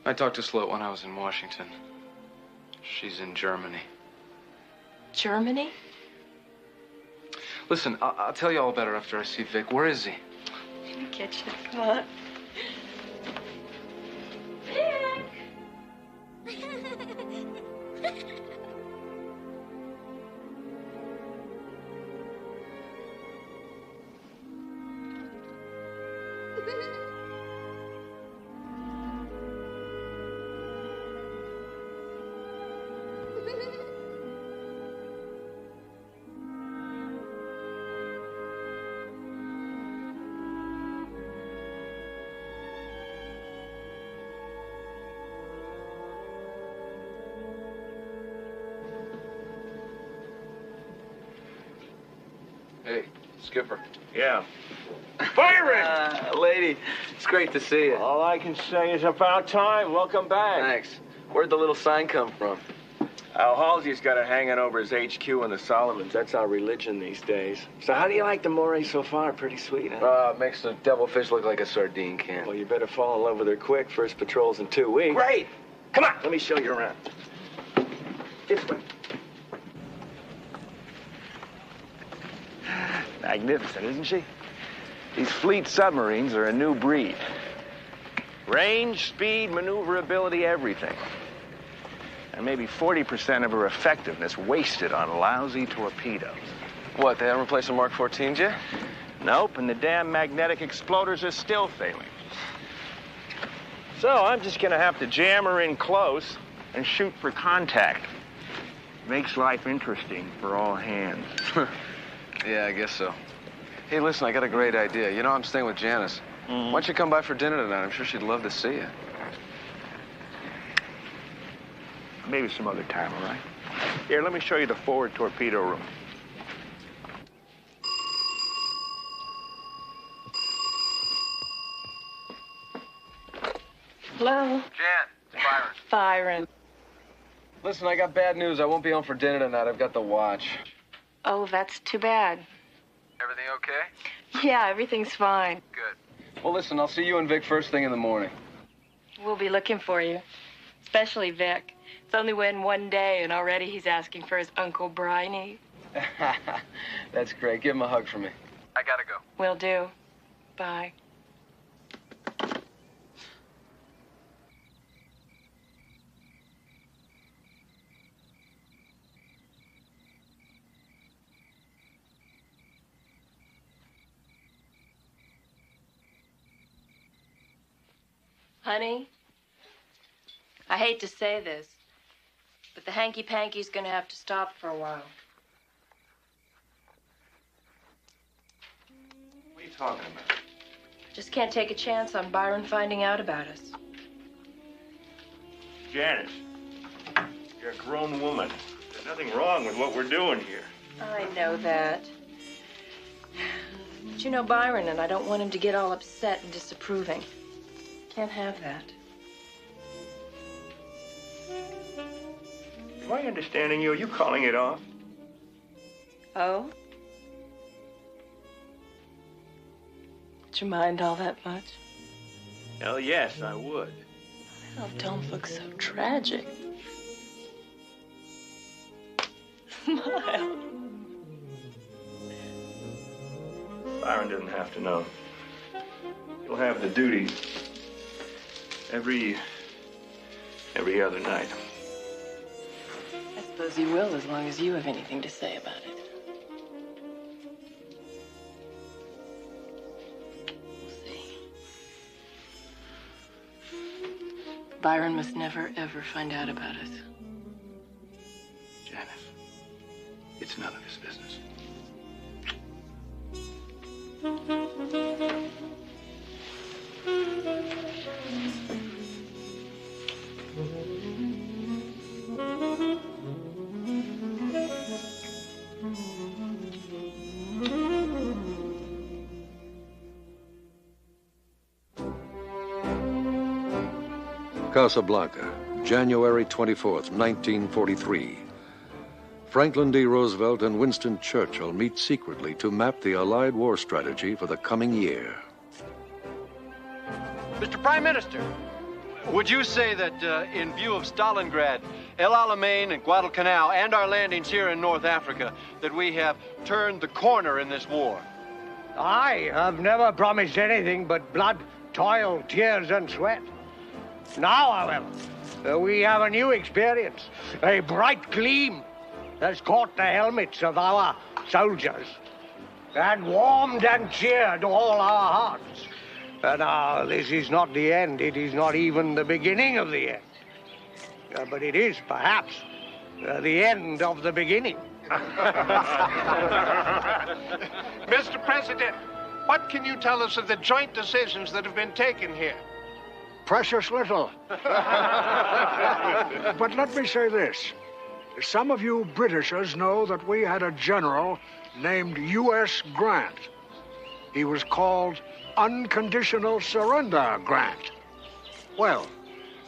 I talked to Sloat when I was in Washington. She's in Germany.
Germany?
Listen, I'll tell you all about it after I see Vic. Where is he?
In the kitchen. Come on.
Hey, Skipper.
Yeah.
Byron! Lady, it's great to see you.
All I can say is about time. Welcome back.
Thanks. Where'd the little sign come from?
Al Halsey's got it hanging over his HQ in the Sullivans. That's our religion these days. So how do you like the moray so far? Pretty sweet, huh?
Makes the devilfish look like a sardine can.
Well, you better fall in love with her quick. First patrol's in 2 weeks.
Great!
Come on, let me show you around. This way. Magnificent, isn't she? These fleet submarines are a new breed. Range, speed, maneuverability, everything. And maybe 40% of her effectiveness wasted on lousy torpedoes.
What, they haven't replaced the Mark 14s yet?
Nope, and the damn magnetic exploders are still failing. So I'm just gonna have to jam her in close and shoot for contact. Makes life interesting for all hands.
Yeah, I guess so. Hey, listen, I got a great idea. You know, I'm staying with Janice. Why don't you come by for dinner tonight? I'm sure she'd love to see you.
Maybe some other time, all right? Here, let me show you the forward torpedo room.
Hello?
Jan, it's Byron.
Byron.
Listen, I got bad news. I won't be home for dinner tonight. I've got the watch.
Oh, that's too bad.
Everything okay?
Yeah, everything's fine.
Good. Well, listen, I'll see you and Vic first thing in the morning.
We'll be looking for you. Especially Vic. It's only been 1 day, and already he's asking for his Uncle Briney.
That's great. Give him a hug for me. I gotta go.
Will do. Bye. Honey, I hate to say this, but the hanky-panky's gonna have to stop for a while.
What are you talking about?
Just can't take a chance on Byron finding out about us.
Janice, you're a grown woman. There's nothing wrong with what we're doing here.
I know that. But you know Byron, and I don't want him to get all upset and disapproving. Can't have that.
Am I understanding you? Are you calling it off?
Oh? Would you mind all that much?
Hell yes, I would.
Oh, don't look so tragic. Smile.
Byron doesn't have to know. He'll have the duty every other night.
I suppose he will, as long as you have anything to say about it. We'll see. Byron must never, ever find out about us.
Janice, it's none of his business.
Casablanca, January 24th, 1943. Franklin D. Roosevelt and Winston Churchill meet secretly to map the Allied war strategy for the coming year.
Mr. Prime Minister, would you say that in view of Stalingrad, El Alamein and Guadalcanal, and our landings here in North Africa, that we have turned the corner in this war?
I have never promised anything but blood, toil, tears, and sweat. Now, however, we have a new experience, a bright gleam has caught the helmets of our soldiers and warmed and cheered all our hearts. And this is not the end. It is not even the beginning of the end. But it is, perhaps, the end of the beginning.
Mr. President, what can you tell us of the joint decisions that have been taken here?
Precious little. But let me say this. Some of you Britishers know that we had a general named U.S. Grant. He was called Unconditional Surrender Grant. Well,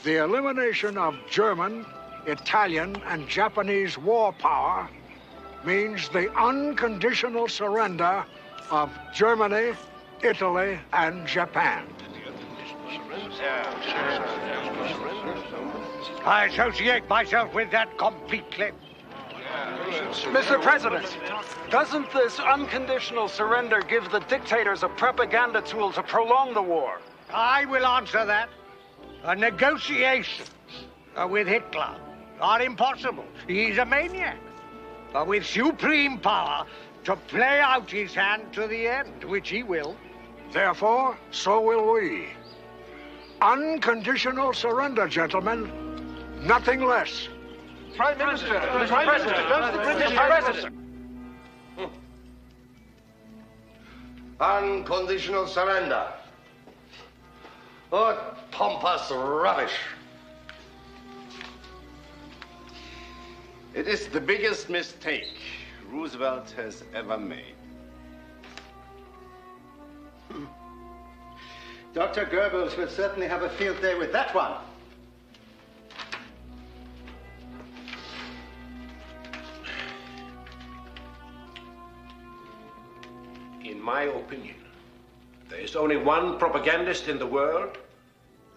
the elimination of German, Italian, and Japanese war power means the unconditional surrender of Germany, Italy, and Japan.
I associate myself with that completely.
Mr. President, doesn't this unconditional surrender give the dictators a propaganda tool to prolong the war?
I will answer that. Negotiations with Hitler are impossible. He's a maniac. But with supreme power to play out his hand to the end, which he will.
Therefore, so will we. Unconditional surrender, gentlemen. Nothing less.
Prime Minister,
Mr. President, does the British President?
Unconditional surrender. What pompous rubbish.
It is the biggest mistake Roosevelt has ever made.
Dr. Goebbels will certainly have a field day with that one.
In my opinion, there is only one propagandist in the world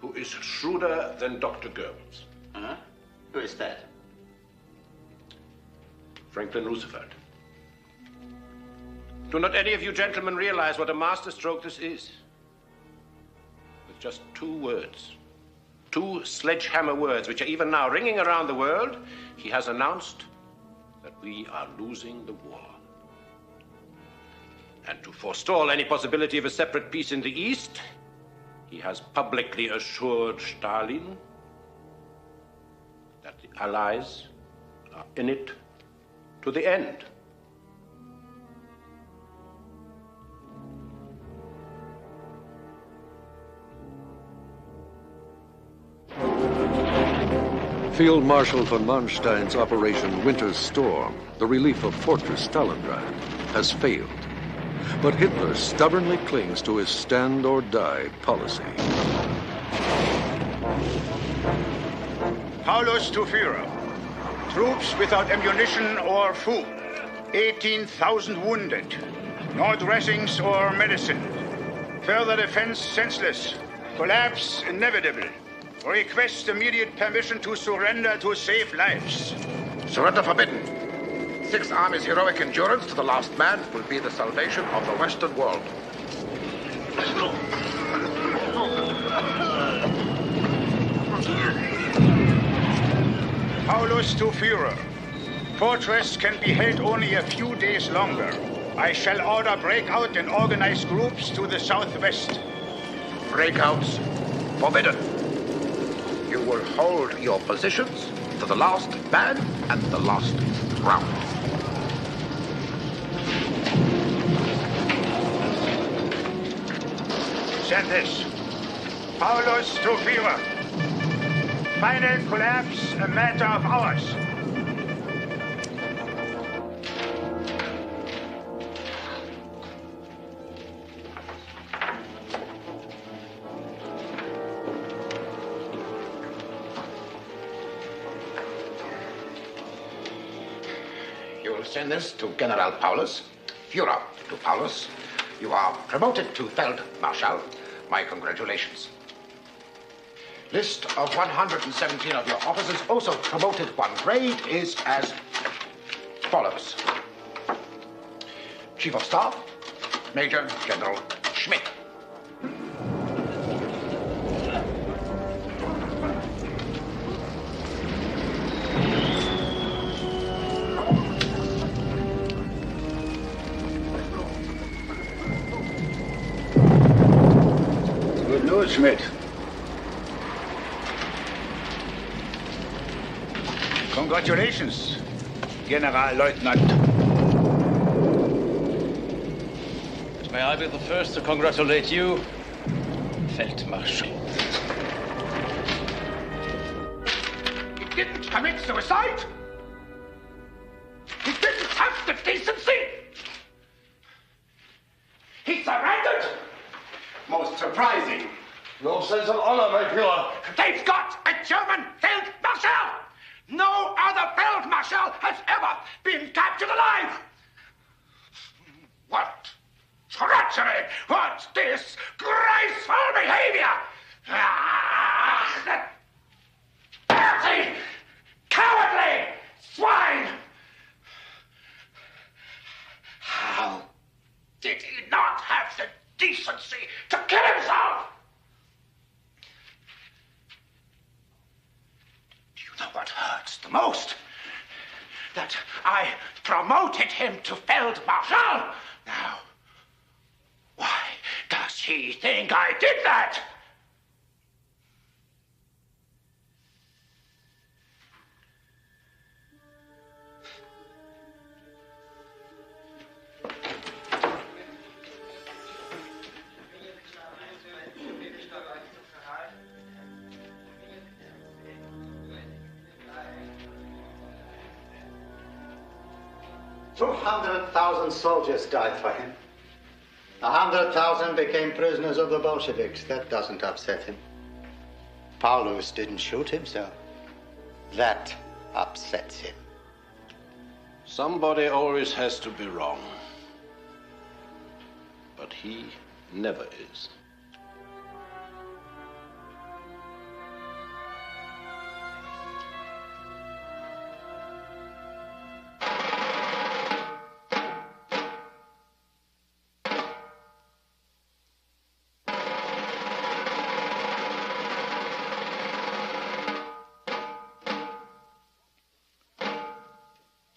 who is shrewder than Dr. Goebbels.
Huh? Who is that?
Franklin Roosevelt. Do not any of you gentlemen realize what a masterstroke this is? With just 2 words, 2 sledgehammer words, which are even now ringing around the world, he has announced that we are losing the war. And to forestall any possibility of a separate peace in the East, he has publicly assured Stalin that the Allies are in it to the end.
Field Marshal von Manstein's Operation Winter's Storm, the relief of Fortress Stalingrad, has failed. But Hitler stubbornly clings to his stand-or-die policy.
Paulus to Führer. Troops without ammunition or food. 18,000 wounded. No dressings or medicine. Further defense senseless. Collapse inevitable. Request immediate permission to surrender to save lives.
Surrender forbidden. 6 armies' heroic endurance to the last man will be the salvation of the Western world.
Paulus to Führer. Fortress can be held only a few days longer. I shall order breakout and organized groups to the southwest.
Breakouts forbidden. You will hold your positions to the last man and the last round.
Send this. Paulus to Führer. Final collapse a matter of hours.
send this to General Paulus. Führer to Paulus. You are promoted to Feldmarschall. My congratulations. List of 117 of your officers, also promoted one grade, is as follows. Chief of Staff, Major General Schmidt.
Good news, Schmidt. Congratulations, Generalleutnant.
May I be the first to congratulate you, Feldmarschall.
He didn't commit suicide. He didn't have the decency. He surrendered.
Most surprising.
No sense of honor, my Führer. They've got a German Feldmarschall. No other Feldmarschall has ever been captured alive. What treachery! What disgraceful behavior! Dirty, cowardly swine! How did he not have the decency to kill himself? Do you know what hurts the most? That I promoted him to Feldmarschall. Now, why does he think I did that?
$200,000 soldiers died for him. 100,000 became prisoners of the Bolsheviks. That doesn't upset him. Paulus didn't shoot himself. That upsets him.
Somebody always has to be wrong. But he never is.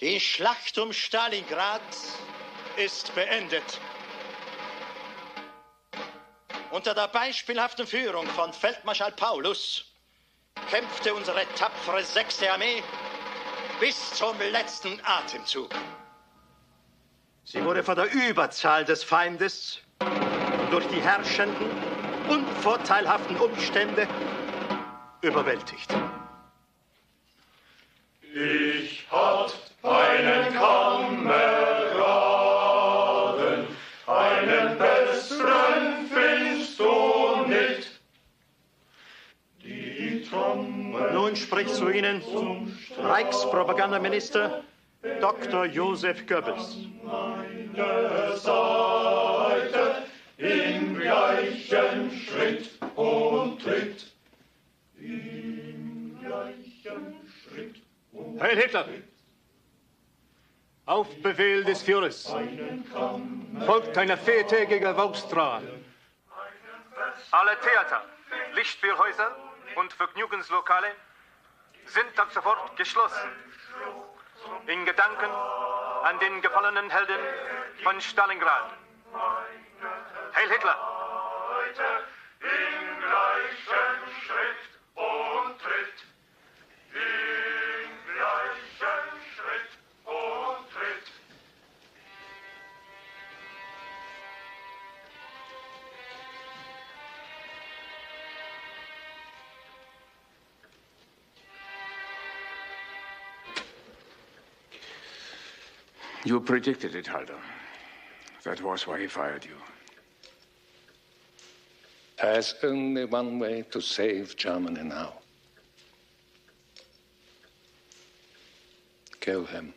Die Schlacht um Stalingrad ist beendet. Unter der beispielhaften Führung von Feldmarschall Paulus kämpfte unsere tapfere 6. Armee bis zum letzten Atemzug. Sie wurde von der Überzahl des Feindes durch die herrschenden, unvorteilhaften Umstände überwältigt.
Ich hatte einen Kameraden, einen besseren findest du nicht.
Und nun spricht zu Ihnen Reichspropagandaminister Dr. Josef Goebbels.
Meine Seite im gleichen Schritt und Tritt. Im gleichen Schritt.
Heil Hitler! Auf Befehl des Führers folgt eine viertägige Volkstrauer.
Alle Theater, Lichtspielhäuser und Vergnügungslokale sind ab sofort geschlossen. In Gedanken an den gefallenen Helden von Stalingrad. Heil Hitler!
Im gleichen Schritt und Tritt. Im gleichen Schritt und Tritt.
You predicted it, Halder. That was why he fired you.
There's only one way to save Germany now. Kill him.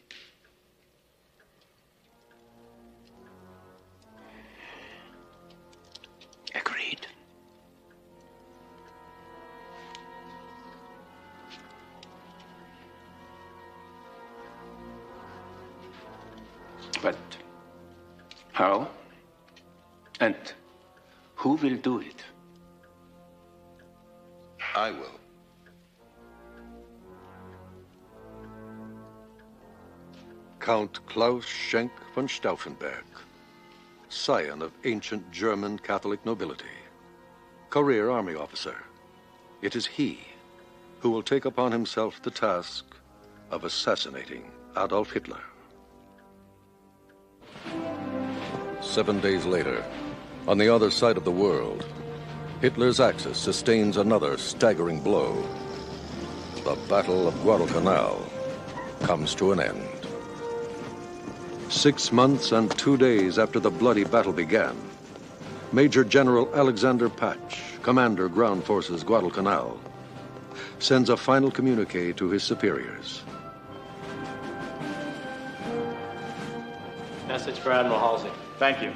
How? And who will do it?
I will. Count Klaus Schenk von Stauffenberg, scion of ancient German Catholic nobility, career army officer. It is he who will take upon himself the task of assassinating Adolf Hitler. 7 days later, on the other side of the world, Hitler's Axis sustains another staggering blow. The Battle of Guadalcanal comes to an end. 6 months and 2 days after the bloody battle began, Major General Alexander Patch, Commander Ground Forces Guadalcanal, sends a final communique to his superiors.
Message for Admiral Halsey.
Thank you.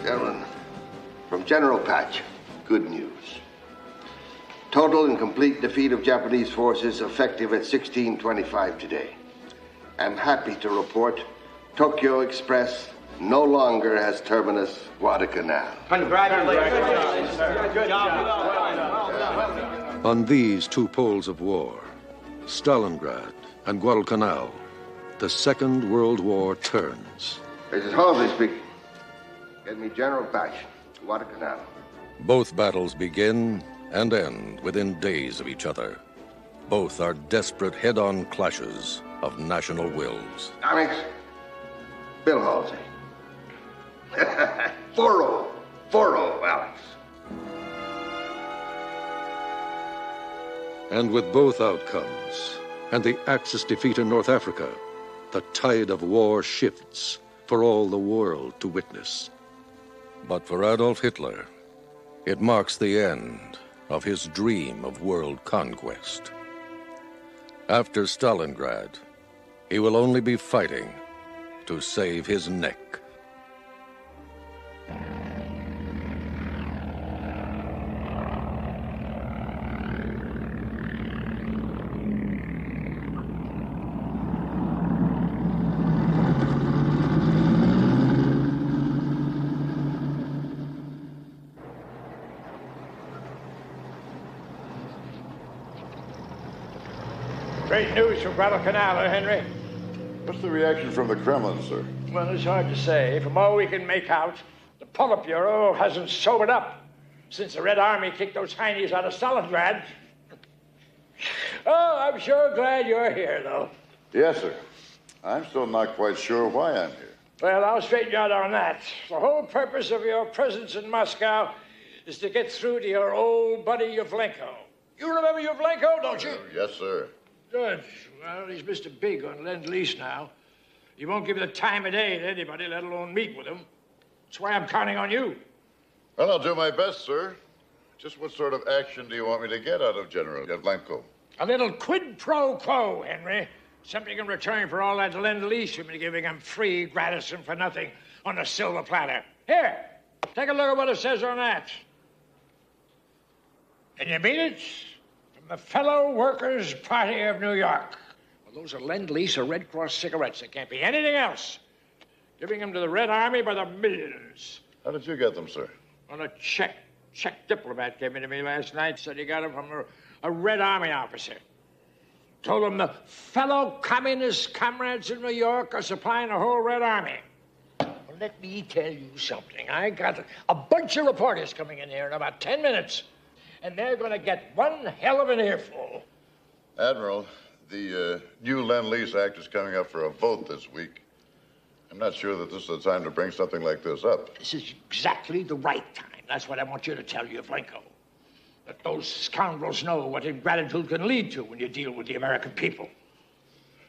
Gentlemen, from General Patch, good news. Total and complete defeat of Japanese forces effective at 16:25 today. I'm happy to report Tokyo Express no longer has terminus Guadalcanal.
Congratulations. Good job.
On these two poles of war, Stalingrad and Guadalcanal, the Second World War turns.
This is Halsey speaking. Get me General Patch, Guadalcanal.
Both battles begin and end within days of each other. Both are desperate head-on clashes of national wills.
Alex, Bill Halsey. 4-0, Alex.
And with both outcomes, and the Axis defeat in North Africa, the tide of war shifts for all the world to witness. But for Adolf Hitler, it marks the end of his dream of world conquest. After Stalingrad, he will only be fighting to save his neck.
Great news from Guadalcanal, Henry.
What's the reaction from the Kremlin, sir?
Well, it's hard to say. From all we can make out, the Politburo hasn't sobered up since the Red Army kicked those heinies out of Stalingrad. Oh, I'm sure glad you're here, though.
Yes, sir. I'm still not quite sure why I'm here.
Well, I'll straighten you out on that. The whole purpose of your presence in Moscow is to get through to your old buddy Yevlenko. You remember Yevlenko, don't you?
Yes, sir.
Good. Well, he's Mr. Big on Lend-Lease now. He won't give the time of day to anybody, let alone meet with him. That's why I'm counting on you.
Well, I'll do my best, sir. Just what sort of action do you want me to get out of General Yevlenko?
A little quid pro quo, Henry. Something in return for all that Lend-Lease you've been giving him free, gratis, and for nothing on a silver platter. Here, take a look at what it says on that. Can you mean it? From the Fellow Workers' Party of New York. Well, those are Lend-Lease or Red Cross cigarettes. It can't be anything else. Giving them to the Red Army by the millions.
How did you get them, sir?
On a check. Czech diplomat came into me last night, said he got them from a Red Army officer. Told him the fellow communist comrades in New York are supplying the whole Red Army. Well, let me tell you something. I got a bunch of reporters coming in here in about 10 minutes, and they're going to get one hell of an earful.
Admiral, the new Lend-Lease Act is coming up for a vote this week. I'm not sure that this is the time to bring something like this up.
This is exactly the right time. That's what I want you to tell Yevlenko. Let those scoundrels know what ingratitude can lead to when you deal with the American people.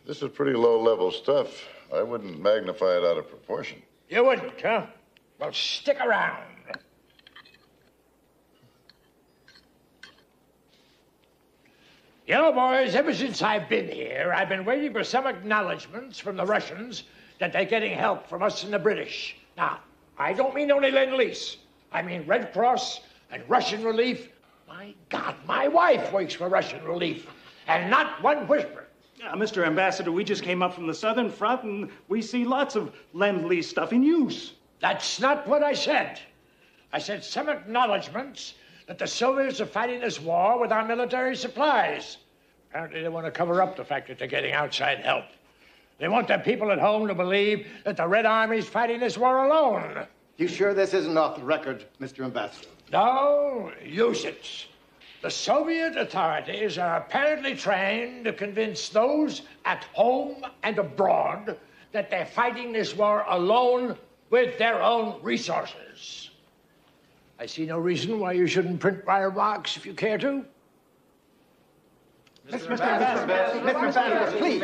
This is pretty low-level stuff. I wouldn't magnify it out of proportion.
You wouldn't, huh? Well, stick around. You know, boys, ever since I've been here, I've been waiting for some acknowledgments from the Russians that they're getting help from us and the British. Now, I don't mean only Lend-Lease. I mean Red Cross and Russian relief. My God, my wife works for Russian relief, and not one whisper.
Mr. Ambassador, we just came up from the Southern Front, and we see lots of Lend-Lease stuff in use.
That's not what I said. I said some acknowledgments that the Soviets are fighting this war with our military supplies. Apparently they want to cover up the fact that they're getting outside help. They want their people at home to believe that the Red Army's fighting this war alone.
You sure this isn't off the record, Mr. Ambassador?
No, use it. The Soviet authorities are apparently trying to convince those at home and abroad that they're fighting this war alone with their own resources. I see no reason why you shouldn't print my remarks if you care to.
Mr. Ambassador, please.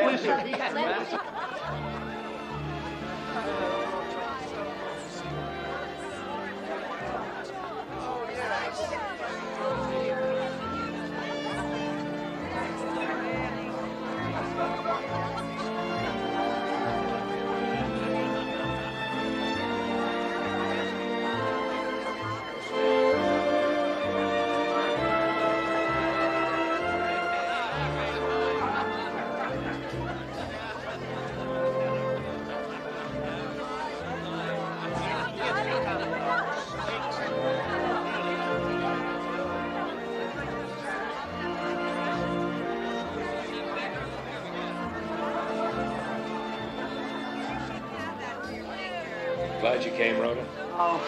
Glad you came, Rhoda.
Oh,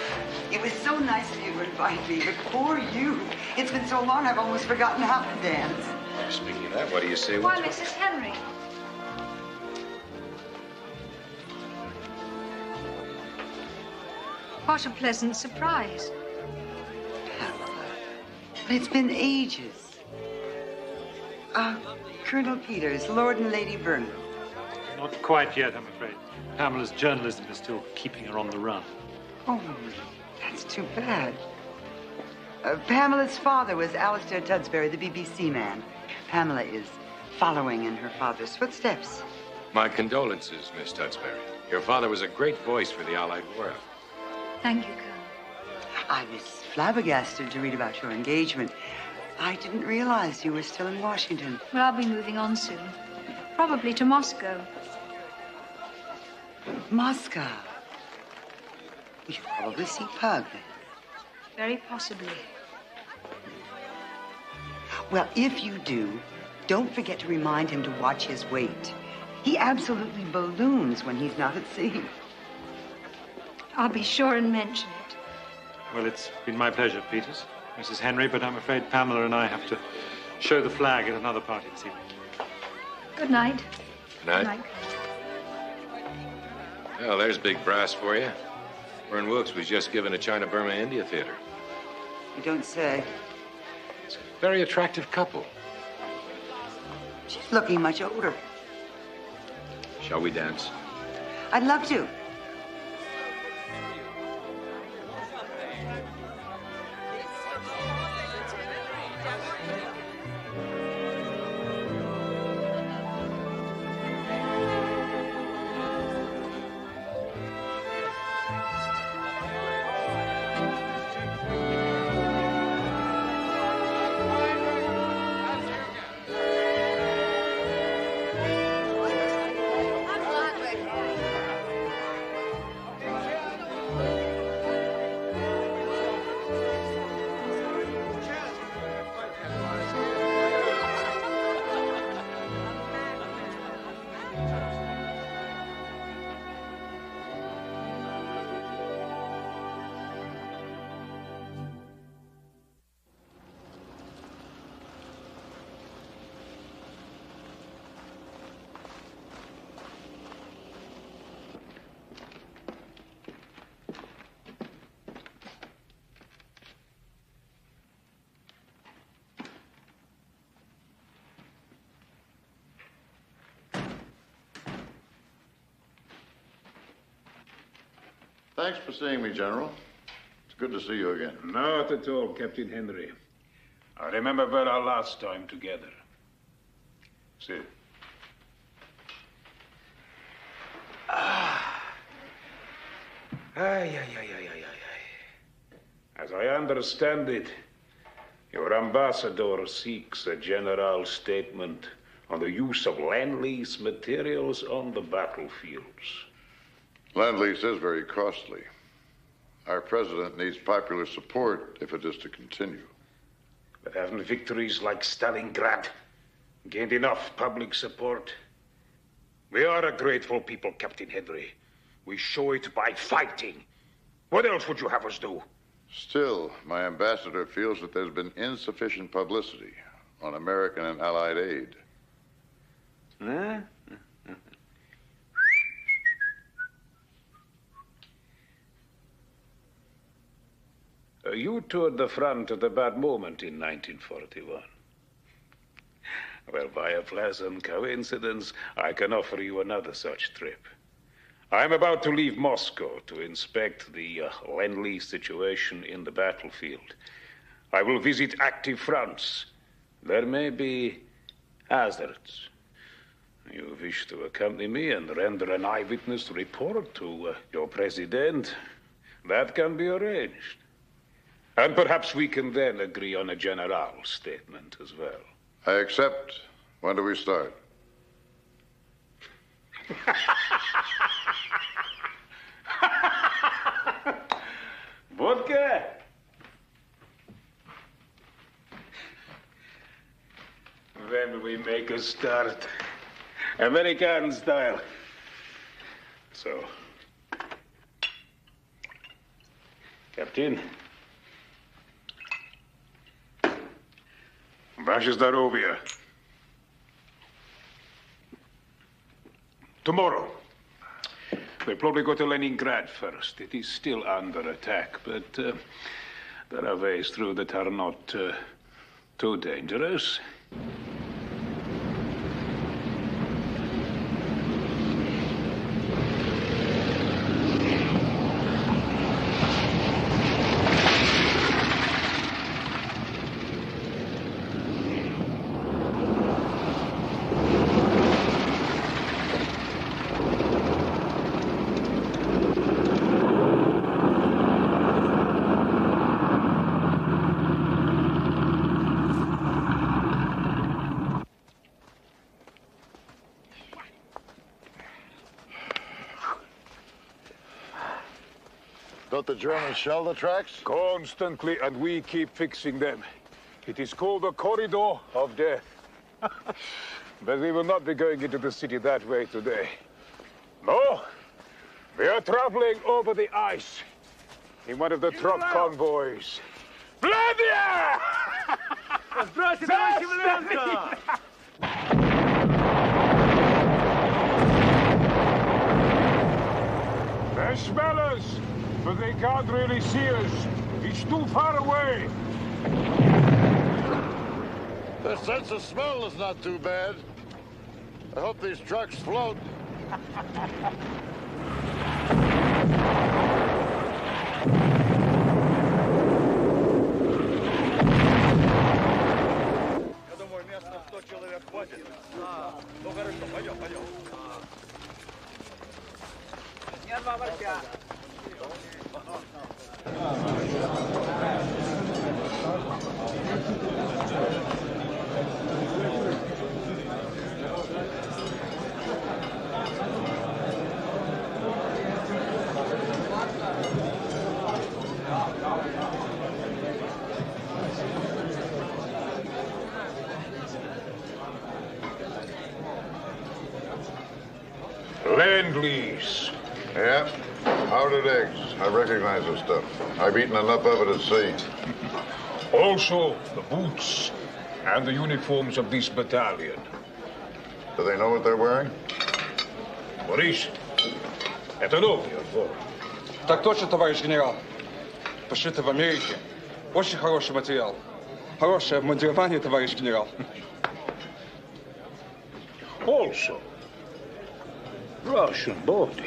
it was so nice of you to invite me, but poor you. It's been so long I've almost forgotten how to dance.
Speaking of that, what do you say?
Why, Mrs. Henry. What a pleasant surprise.
It's been ages. Colonel Peters, Lord and Lady Vernon.
Not quite yet, I'm afraid. Pamela's journalism is still keeping her on the run.
Oh, that's too bad. Pamela's father was Alistair Tudsbury, the BBC man. Pamela is following in her father's footsteps.
My condolences, Miss Tudsbury. Your father was a great voice for the Allied war effort.
Thank you, Colonel.
I was flabbergasted to read about your engagement. I didn't realize you were still in Washington.
Well, I'll be moving on soon. Probably to Moscow.
Moscow. You'll probably see Pug then.
Very possibly.
Well, if you do, don't forget to remind him to watch his weight. He absolutely balloons when he's not at sea.
I'll be sure and mention it.
Well, it's been my pleasure, Peters. Mrs. Henry, but I'm afraid Pamela and I have to show the flag at another party this evening.
Good night.
Good night. Well, there's big brass for you. Vern Wilkes was just given a China-Burma India theater.
You don't say.
It's a very attractive couple.
She's looking much older.
Shall we dance?
I'd love to.
Thanks for seeing me, General. It's good to see you again.
Not at all, Captain Henry. I remember well our last time together. See. As I understand it, your ambassador seeks a general statement on the use of Lend-Lease materials on the battlefields.
Lend-Lease is very costly. Our president needs popular support if it is to continue.
But haven't victories like Stalingrad gained enough public support? We are a grateful people, Captain Henry. We show it by fighting. What else would you have us do?
Still, my ambassador feels that there's been insufficient publicity on American and Allied aid.
Huh? You toured the front at a bad moment in 1941. Well, by a pleasant coincidence, I can offer you another such trip. I'm about to leave Moscow to inspect the Lend-Lease situation in the battlefield. I will visit active fronts. There may be hazards. You wish to accompany me and render an eyewitness report to your president? That can be arranged. And perhaps we can then agree on a general statement as well.
I accept. When do we start?
Vodka? Then we make a start. American style. So, Captain. Vaše zdarovia. Tomorrow. We'll probably go to Leningrad first. It is still under attack, but there are ways through that are not too dangerous.
Don't the Germans shell the tracks?
Constantly, and we keep fixing them. It is called the Corridor of Death. But we will not be going into the city that way today. No, we are traveling over the ice in one of the truck convoys. Vladimir!
Здравствуйте, товарищ Емельяненко!
They smell us, but they can't really see us. It's too far away.
The sense of smell is not too bad. I hope these trucks float.
Я думаю, мест на 100 человек хватит. Ну хорошо, пойдем, пойдем. Нет, бабарка.
Lend-Lease.
Yeah, powdered eggs. I recognize this stuff. I've eaten enough of it at sea.
Also, the boots and the uniforms of this battalion.
Do they know what they're wearing?
Борис, это новый отбор.
Так точно, товарищ генерал. Пошиты в Америке. Очень хороший материал. Хорошее обмундирование, товарищ генерал.
Also, Russian body.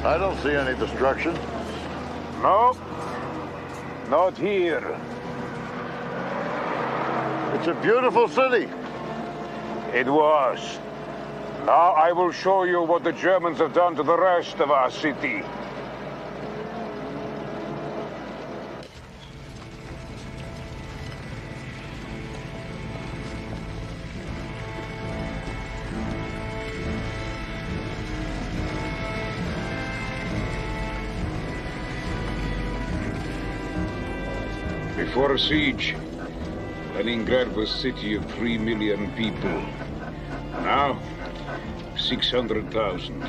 I don't see any destruction.
No. Not here.
It's a beautiful city.
It was. Now I will show you what the Germans have done to the rest of our city. Before a siege, Leningrad was a city of 3 million people. Now, 600,000.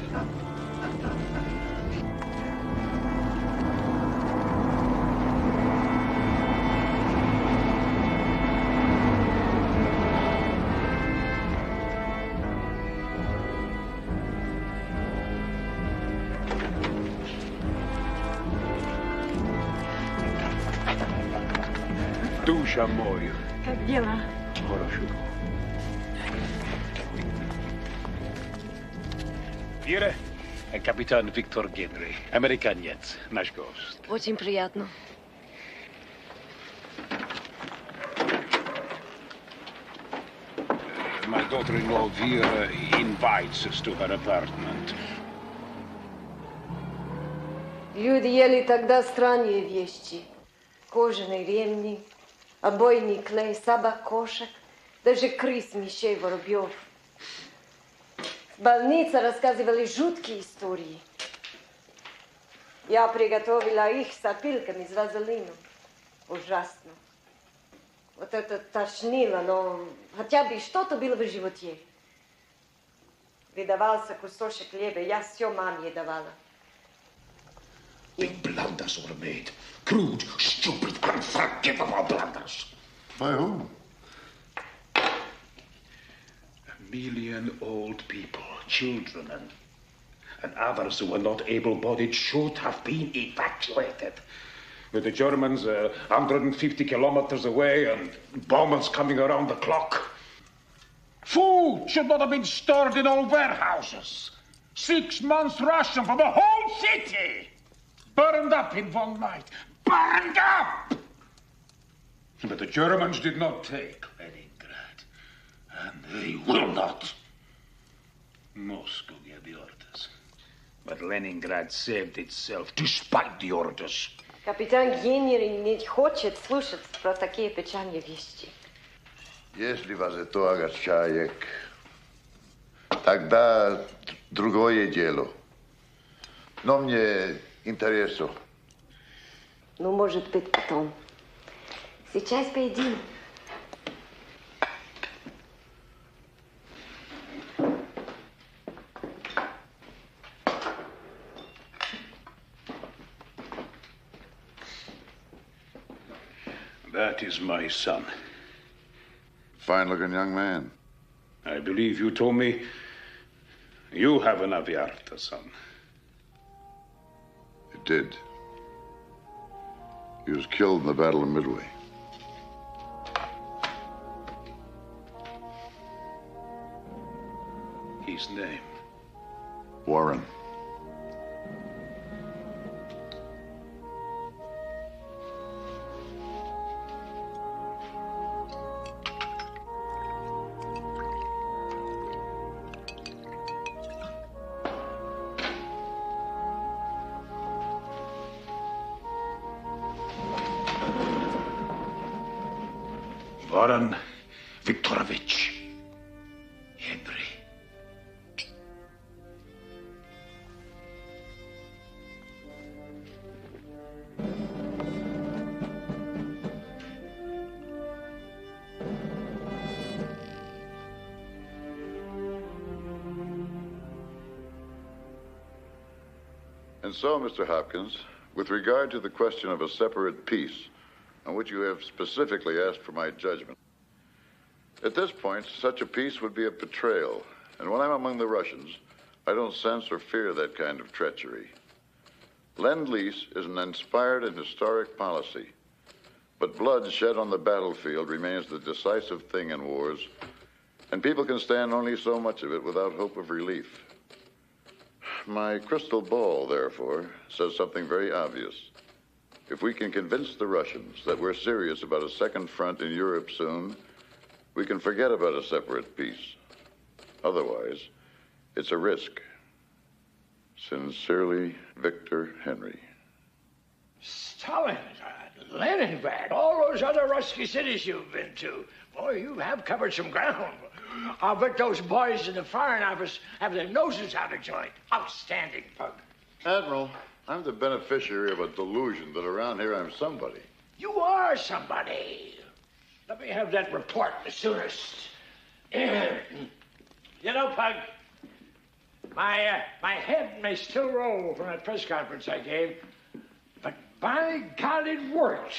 Душа моя.
Как дела?
Хорошо. Ира, капитан Виктор Генри, американец, наш гость.
Очень приятно.
My daughter-in-law Vera invites us to her apartment.
Люди ели тогда странные вещи. Кожаные ремни, обойный клей, собак, кошек, даже крыс, мышей, воробьев. В больнице рассказывали жуткие истории. Я приготовила их с опилками, с вазелином. Ужасно. Вот это тошнило, но хотя бы что-то было в животе. Выдавался кусочек хлеба, я все маме давала.
Big blunders were made. Crude, stupid, unforgivable blunders.
By whom?
1 million old people, children, and others who were not able-bodied should have been evacuated. With the Germans 150 kilometers away and bombers coming around the clock. Food should not have been stored in old warehouses. 6 months' ration for the whole city. Burned up in one night. Burned up! But the Germans did not take Leningrad. And they will not. Moscow gave the orders. But Leningrad saved itself despite the orders.
Капитан Генри не хочет слушать про такие печальные вещи.
Если вас это огорчает, тогда другое дело. Но мне интересно.
Ну, может быть, потом. Сейчас поедим.
That is my son.
Fine-looking young man.
I believe you told me you have an Aviarta son.
It did. He was killed in the Battle of Midway.
His name?
Warren.
Warren Viktorovich Henry.
And so, Mr. Hopkins, with regard to the question of a separate peace, on which you have specifically asked for my judgment. At this point, such a peace would be a betrayal, and when I'm among the Russians, I don't sense or fear that kind of treachery. Lend-Lease is an inspired and historic policy, but blood shed on the battlefield remains the decisive thing in wars, and people can stand only so much of it without hope of relief. My crystal ball, therefore, says something very obvious. If we can convince the Russians that we're serious about a second front in Europe soon, we can forget about a separate peace. Otherwise, it's a risk. Sincerely, Victor Henry.
Stalingrad, Leningrad, all those other Rusky cities you've been to. Boy, you have covered some ground. I'll bet those boys in the Foreign Office have their noses out of joint. Outstanding, Pug.
Admiral, I'm the beneficiary of a delusion that around here I'm somebody.
You are somebody. Let me have that report the soonest. You know, Pug, my head may still roll from that press conference I gave, but by God, it worked.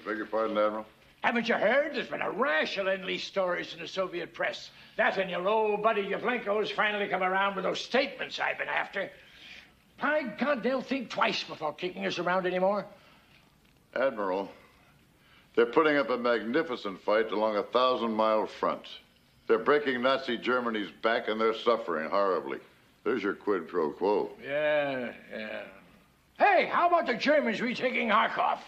I beg your pardon, Admiral?
Haven't you heard? There's been a rash of Lend-Lease stories in the Soviet press. That and your old buddy Yevlenko's finally come around with those statements I've been after. By God, they'll think twice before kicking us around anymore.
Admiral, they're putting up a magnificent fight along a 1,000-mile front. They're breaking Nazi Germany's back, and they're suffering horribly. There's your quid pro quo.
Yeah. Hey, how about the Germans retaking Kharkov?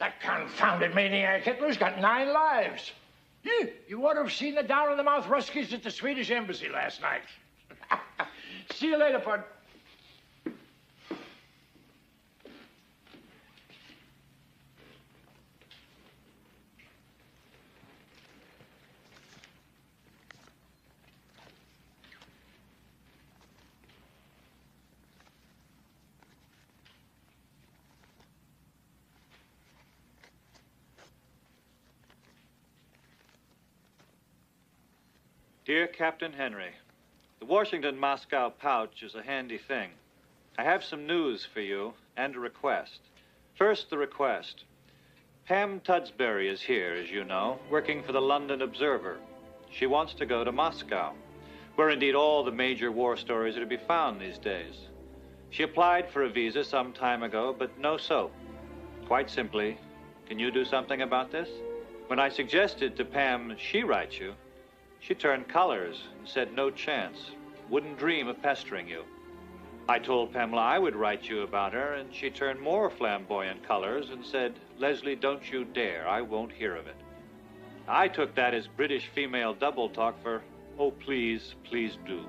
That confounded maniac Hitler's got 9 lives. You ought to have seen the down-in-the-mouth Ruskies at the Swedish embassy last night. See you later, Bud.
Dear Captain Henry, the Washington-Moscow pouch is a handy thing. I have some news for you and a request. First, the request. Pam Tudsbury is here, as you know, working for the London Observer. She wants to go to Moscow, where indeed all the major war stories are to be found these days. She applied for a visa some time ago, but no soap. Quite simply, can you do something about this? When I suggested to Pam she write you, she turned colors and said no chance. Wouldn't dream of pestering you. I told Pamela I would write you about her, and she turned more flamboyant colors and said, Leslie, don't you dare. I won't hear of it. I took that as British female double talk for, oh, please, please do.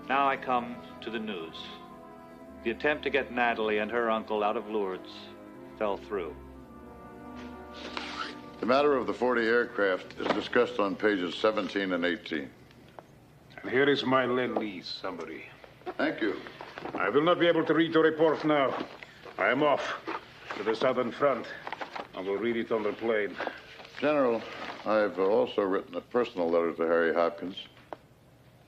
Now I come to the news. The attempt to get Natalie and her uncle out of Lourdes fell through.
The matter of the 40 aircraft is discussed on pages 17 and 18.
And here is my Lend-Lease summary.
Thank you.
I will not be able to read the report now. I am off to the Southern Front. I will read it on the plane.
General, I've also written a personal letter to Harry Hopkins.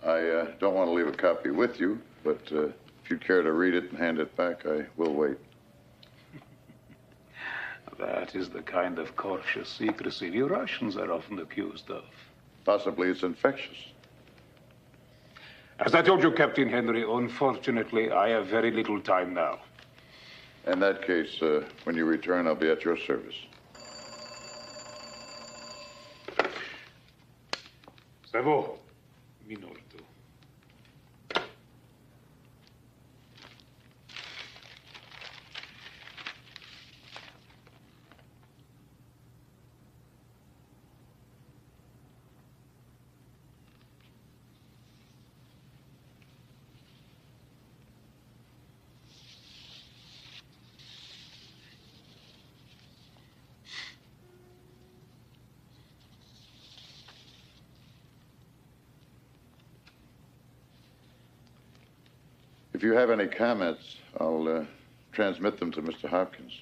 I don't want to leave a copy with you, but if you'd care to read it and hand it back, I will wait.
That is the kind of cautious secrecy you Russians are often accused of.
Possibly it's infectious.
As I told you, Captain Henry, unfortunately, I have very little time now.
In that case, when you return, I'll be at your service.
Savo, minuto.
If you have any comments, I'll transmit them to Mr. Hopkins.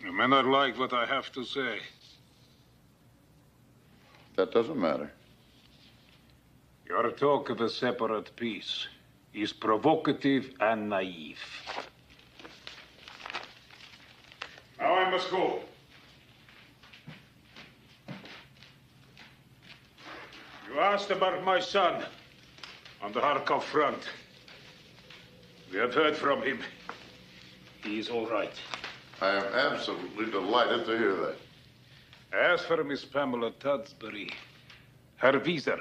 You may not like what I have to say.
That doesn't matter.
Your talk of a separate peace is provocative and naive. Now I must go. You asked about my son on the Kharkov front. We have heard from him. He is all right.
I am absolutely delighted to hear that.
As for Miss Pamela Tudsbury, her visa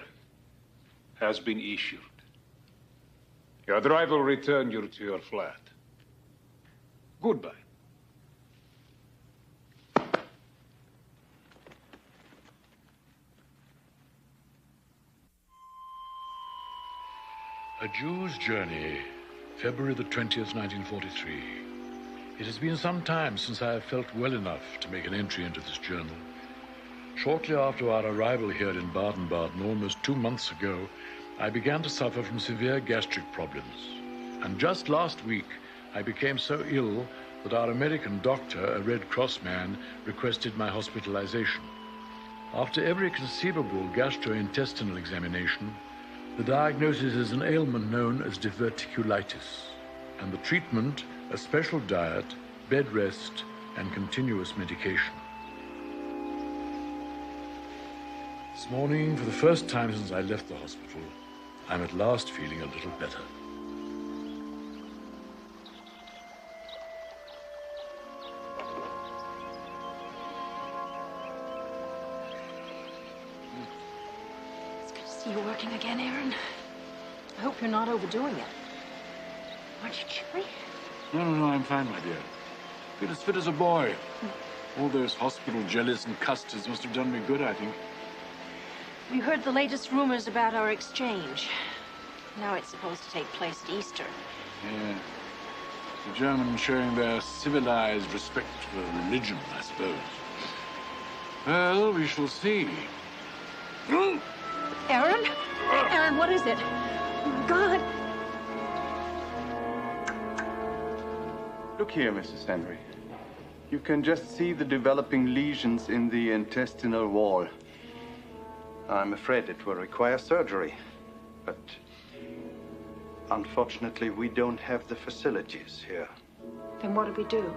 has been issued. Your driver will return you to your flat. Goodbye.
A Jew's Journey, February the 20th, 1943. It has been some time since I have felt well enough to make an entry into this journal. Shortly after our arrival here in Baden-Baden, almost 2 months ago, I began to suffer from severe gastric problems. And just last week, I became so ill that our American doctor, a Red Cross man, requested my hospitalization. After every conceivable gastrointestinal examination, the diagnosis is an ailment known as diverticulitis, and the treatment, a special diet, bed rest, and continuous medication. This morning, for the first time since I left the hospital, I'm at last feeling a little better.
You're working again, Aaron. I hope you're not overdoing it. Aren't you chilly?
No, I'm fine, my dear. Feel as fit as a boy. All those hospital jellies and custards must have done me good, I think.
We heard the latest rumors about our exchange. Now it's supposed to take place at Easter.
Yeah. The Germans showing their civilized respect for religion, I suppose. Well, we shall see.
Aaron? Aaron, what is it? Oh, God.
Look here, Mrs. Henry. You can just see the developing lesions in the intestinal wall. I'm afraid it will require surgery, but unfortunately, we don't have the facilities here.
Then what do we do?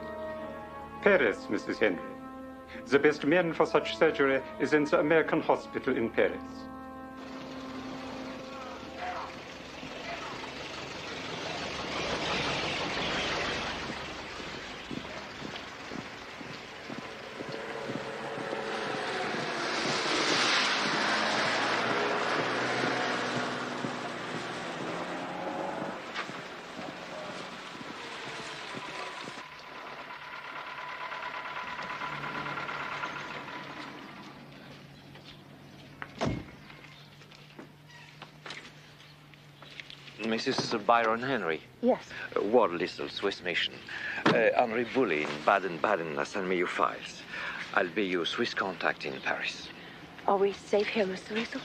Paris, Mrs. Henry. The best man for such surgery is in the American hospital in Paris.
Mrs. Byron Henry.
Yes.
War Listle, Swiss mission. Henri Bully in Baden-Baden has sent me your files. I'll be your Swiss contact in Paris.
Are we safe here, Mr. Liesel?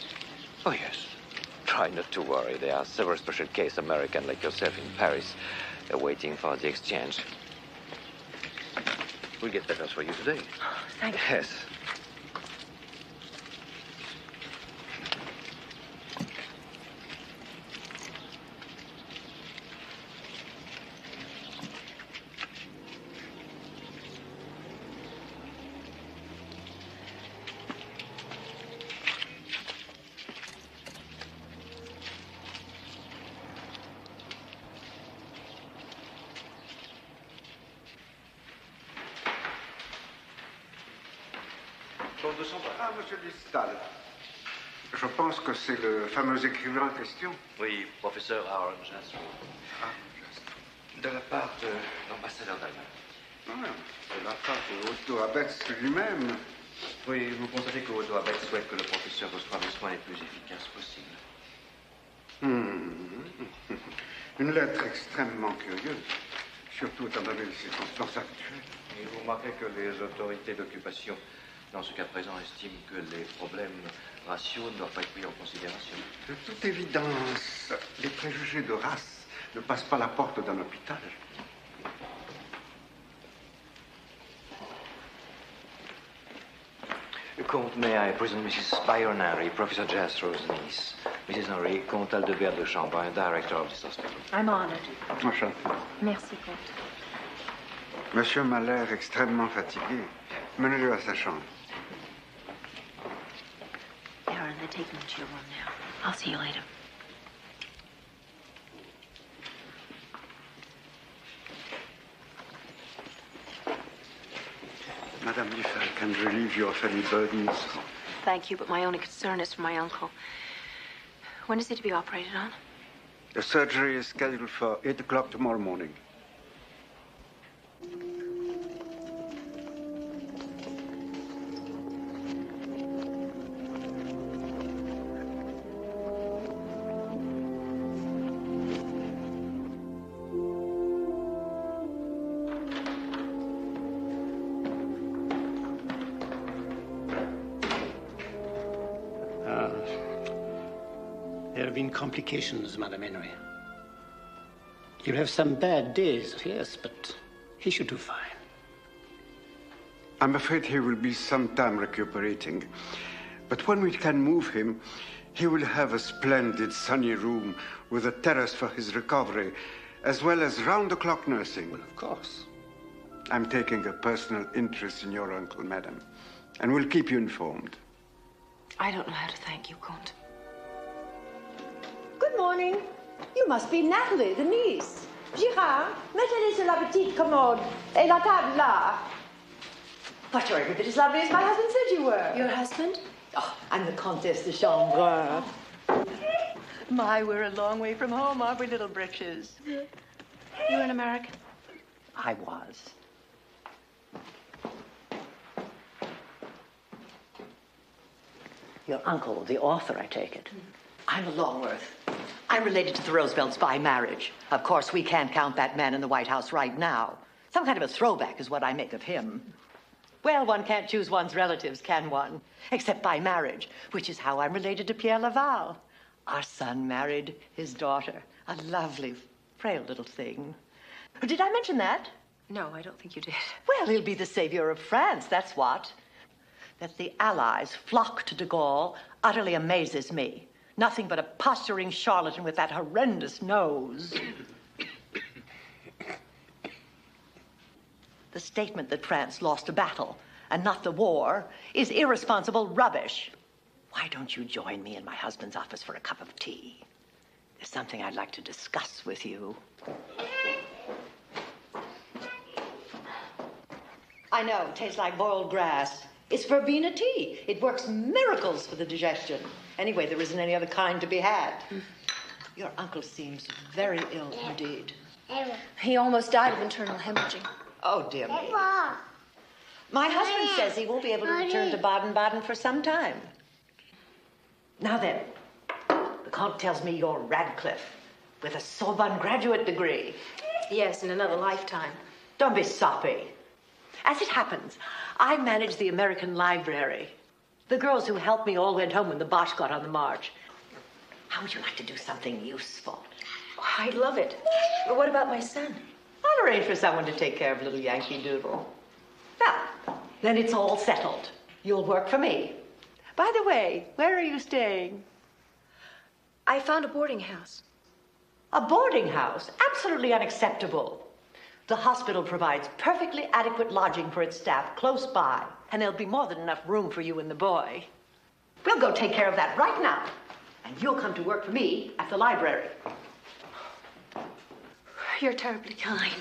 Oh, yes. Try not to worry. There are several special case American like yourself in Paris waiting for the exchange. We'll get letters for you today.
Thank you.
Yes.
Ah, monsieur Listal. Je pense que c'est le fameux écrivain en question.
Oui, professeur Aaron Jastrow.
Ah,
De la part de l'ambassadeur d'Allemagne.
ah, de la part de Otto Abetz lui-même.
Oui, vous constatez que Otto Abetz souhaite que le professeur reçoive les soins les plus efficaces possibles.
Une lettre extrêmement curieuse, surtout étant donné les circonstances actuelles.
Et vous remarquez que les autorités d'occupation, dans ce cas présent, estiment que les problèmes raciaux ne doivent pas être pris en considération.
De toute évidence, les préjugés de race ne passent pas la porte d'un hôpital.
Comte, may I present Mrs. Byron Henry, Professor Jastrow's niece. Mrs. Henry, Comte Aldebert de Chambon, director of this hospital.
I'm honored.
Enchanté.
Merci, Comte.
Monsieur m'a l'air extrêmement fatigué. Menez-le à sa chambre.
Aaron, they're taking you to your room now. I'll see you later.
Madame Dufal can relieve your family burdens.
Thank you, but my only concern is for my uncle. When is he to be operated on?
The surgery is scheduled for 8 o'clock tomorrow morning.
There have been complications, Madame Henry. You'll have some bad days, yes, but he should do fine.
I'm afraid he will be some time recuperating. But when we can move him, he will have a splendid sunny room with a terrace for his recovery, as well as round-the-clock nursing.
Well, of course.
I'm taking a personal interest in your uncle, madam, and will keep you informed.
I don't know how to thank you, Comte.
Good morning. You must be Natalie, the niece. Girard, mettez-les sur la petite commode. Et la table là. But you're every bit as lovely as my husband said you were.
Your husband?
Oh, I'm the Comtesse de Chambrun.
My, we're a long way from home, aren't we, little britches? You an American?
I was. Your uncle, the author, I take it.
I'm a Longworth. I'm related to the Roosevelts by marriage. Of course, we can't count that man in the White House right now. Some kind of a throwback is what I make of him. Well, one can't choose one's relatives, can one? Except by marriage, which is how I'm related to Pierre Laval. Our son married his daughter, a lovely, frail little thing. Did I mention that?
No, I don't think you did.
Well, he'll be the savior of France, that's what. That the Allies flock to de Gaulle utterly amazes me. Nothing but a posturing charlatan with that horrendous nose. The statement that France lost a battle and not the war is irresponsible rubbish. Why don't you join me in my husband's office for a cup of tea? There's something I'd like to discuss with you. I know, it tastes like boiled grass. It's verbena tea. It works miracles for the digestion. Anyway, there isn't any other kind to be had. Your uncle seems very ill indeed.
He almost died of internal hemorrhaging.
Oh, dear me. My husband says he won't be able to return to Baden-Baden for some time. Now then, the Comte tells me you're Radcliffe with a Sorbonne graduate degree.
Yes, in another lifetime.
Don't be soppy. As it happens, I manage the American Library. The girls who helped me all went home when the Boche got on the march. How would you like to do something useful?
Oh, I'd love it. But what about my son?
I'll arrange for someone to take care of little Yankee Doodle. Now, then it's all settled. You'll work for me. By the way, where are you staying?
I found a boarding house.
A boarding house? Absolutely unacceptable. The hospital provides perfectly adequate lodging for its staff close by, and there'll be more than enough room for you and the boy. We'll go take care of that right now, and you'll come to work for me at the library.
You're terribly kind.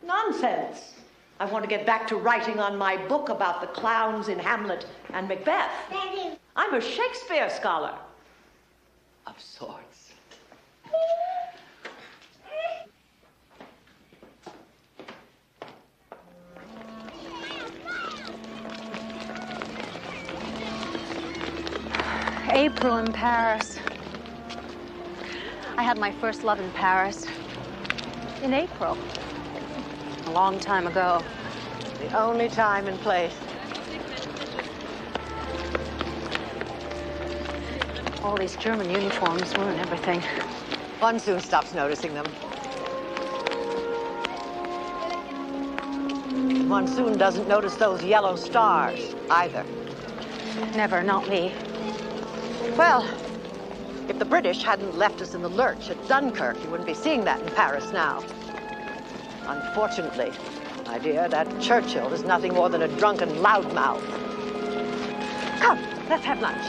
Nonsense. I want to get back to writing on my book about the clowns in Hamlet and Macbeth. Daddy. I'm a Shakespeare scholar. Of sorts.
April in Paris. I had my first love in Paris in April. A long time ago.
The only time and place.
All these German uniforms ruin everything.
One soon stops noticing them. One soon doesn't notice those yellow stars either.
Never, not me.
Well, if the British hadn't left us in the lurch at Dunkirk, you wouldn't be seeing that in Paris now. Unfortunately, my dear, that Churchill is nothing more than a drunken loudmouth. Come, let's have lunch.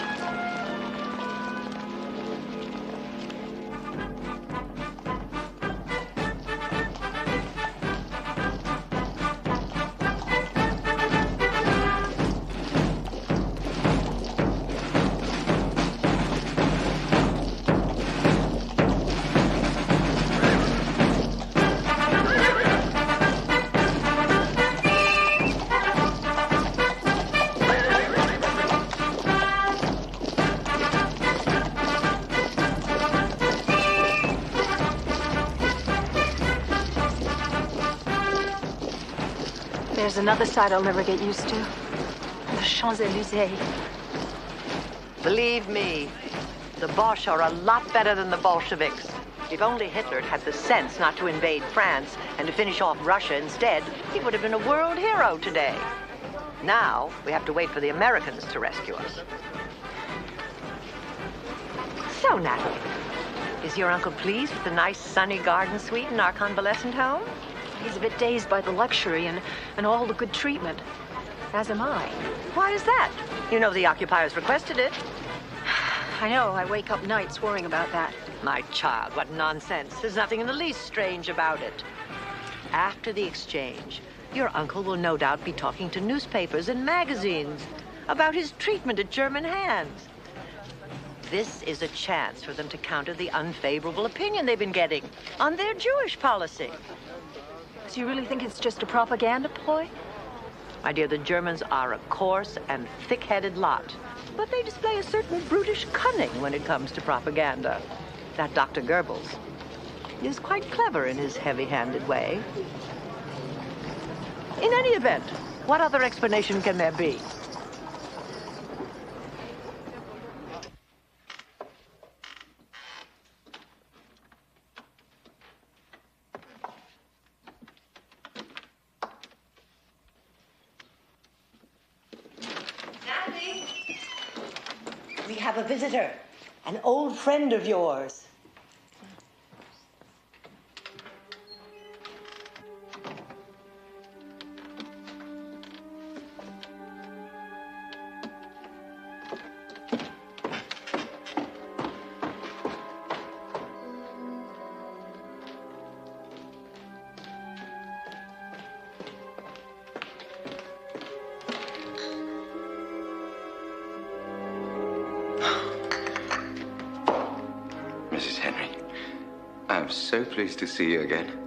There's another side I'll never get used to. The Champs-Élysées.
Believe me, The Boche are a lot better than the Bolsheviks. If only Hitler had the sense not to invade France and to finish off Russia instead, he would have been a world hero today. Now, we have to wait for the Americans to rescue us. So, Natalie, is your uncle pleased with the nice sunny garden suite in our convalescent home?
He's a bit dazed by the luxury and all the good treatment. As am I.
Why is that? You know the occupiers requested it.
I know. I wake up nights worrying about that.
My child, what nonsense. There's nothing in the least strange about it. After the exchange, your uncle will no doubt be talking to newspapers and magazines about his treatment at German hands. This is a chance for them to counter the unfavorable opinion they've been getting on their Jewish policy.
So you really think it's just a propaganda ploy?
My dear, the Germans are a coarse and thick-headed lot, but they display a certain brutish cunning when it comes to propaganda. That Dr. Goebbels is quite clever in his heavy-handed way. In any event, what other explanation can there be?
Natalie, we have a visitor, an old friend of yours.
Mrs. Henry, I'm so pleased to see you again.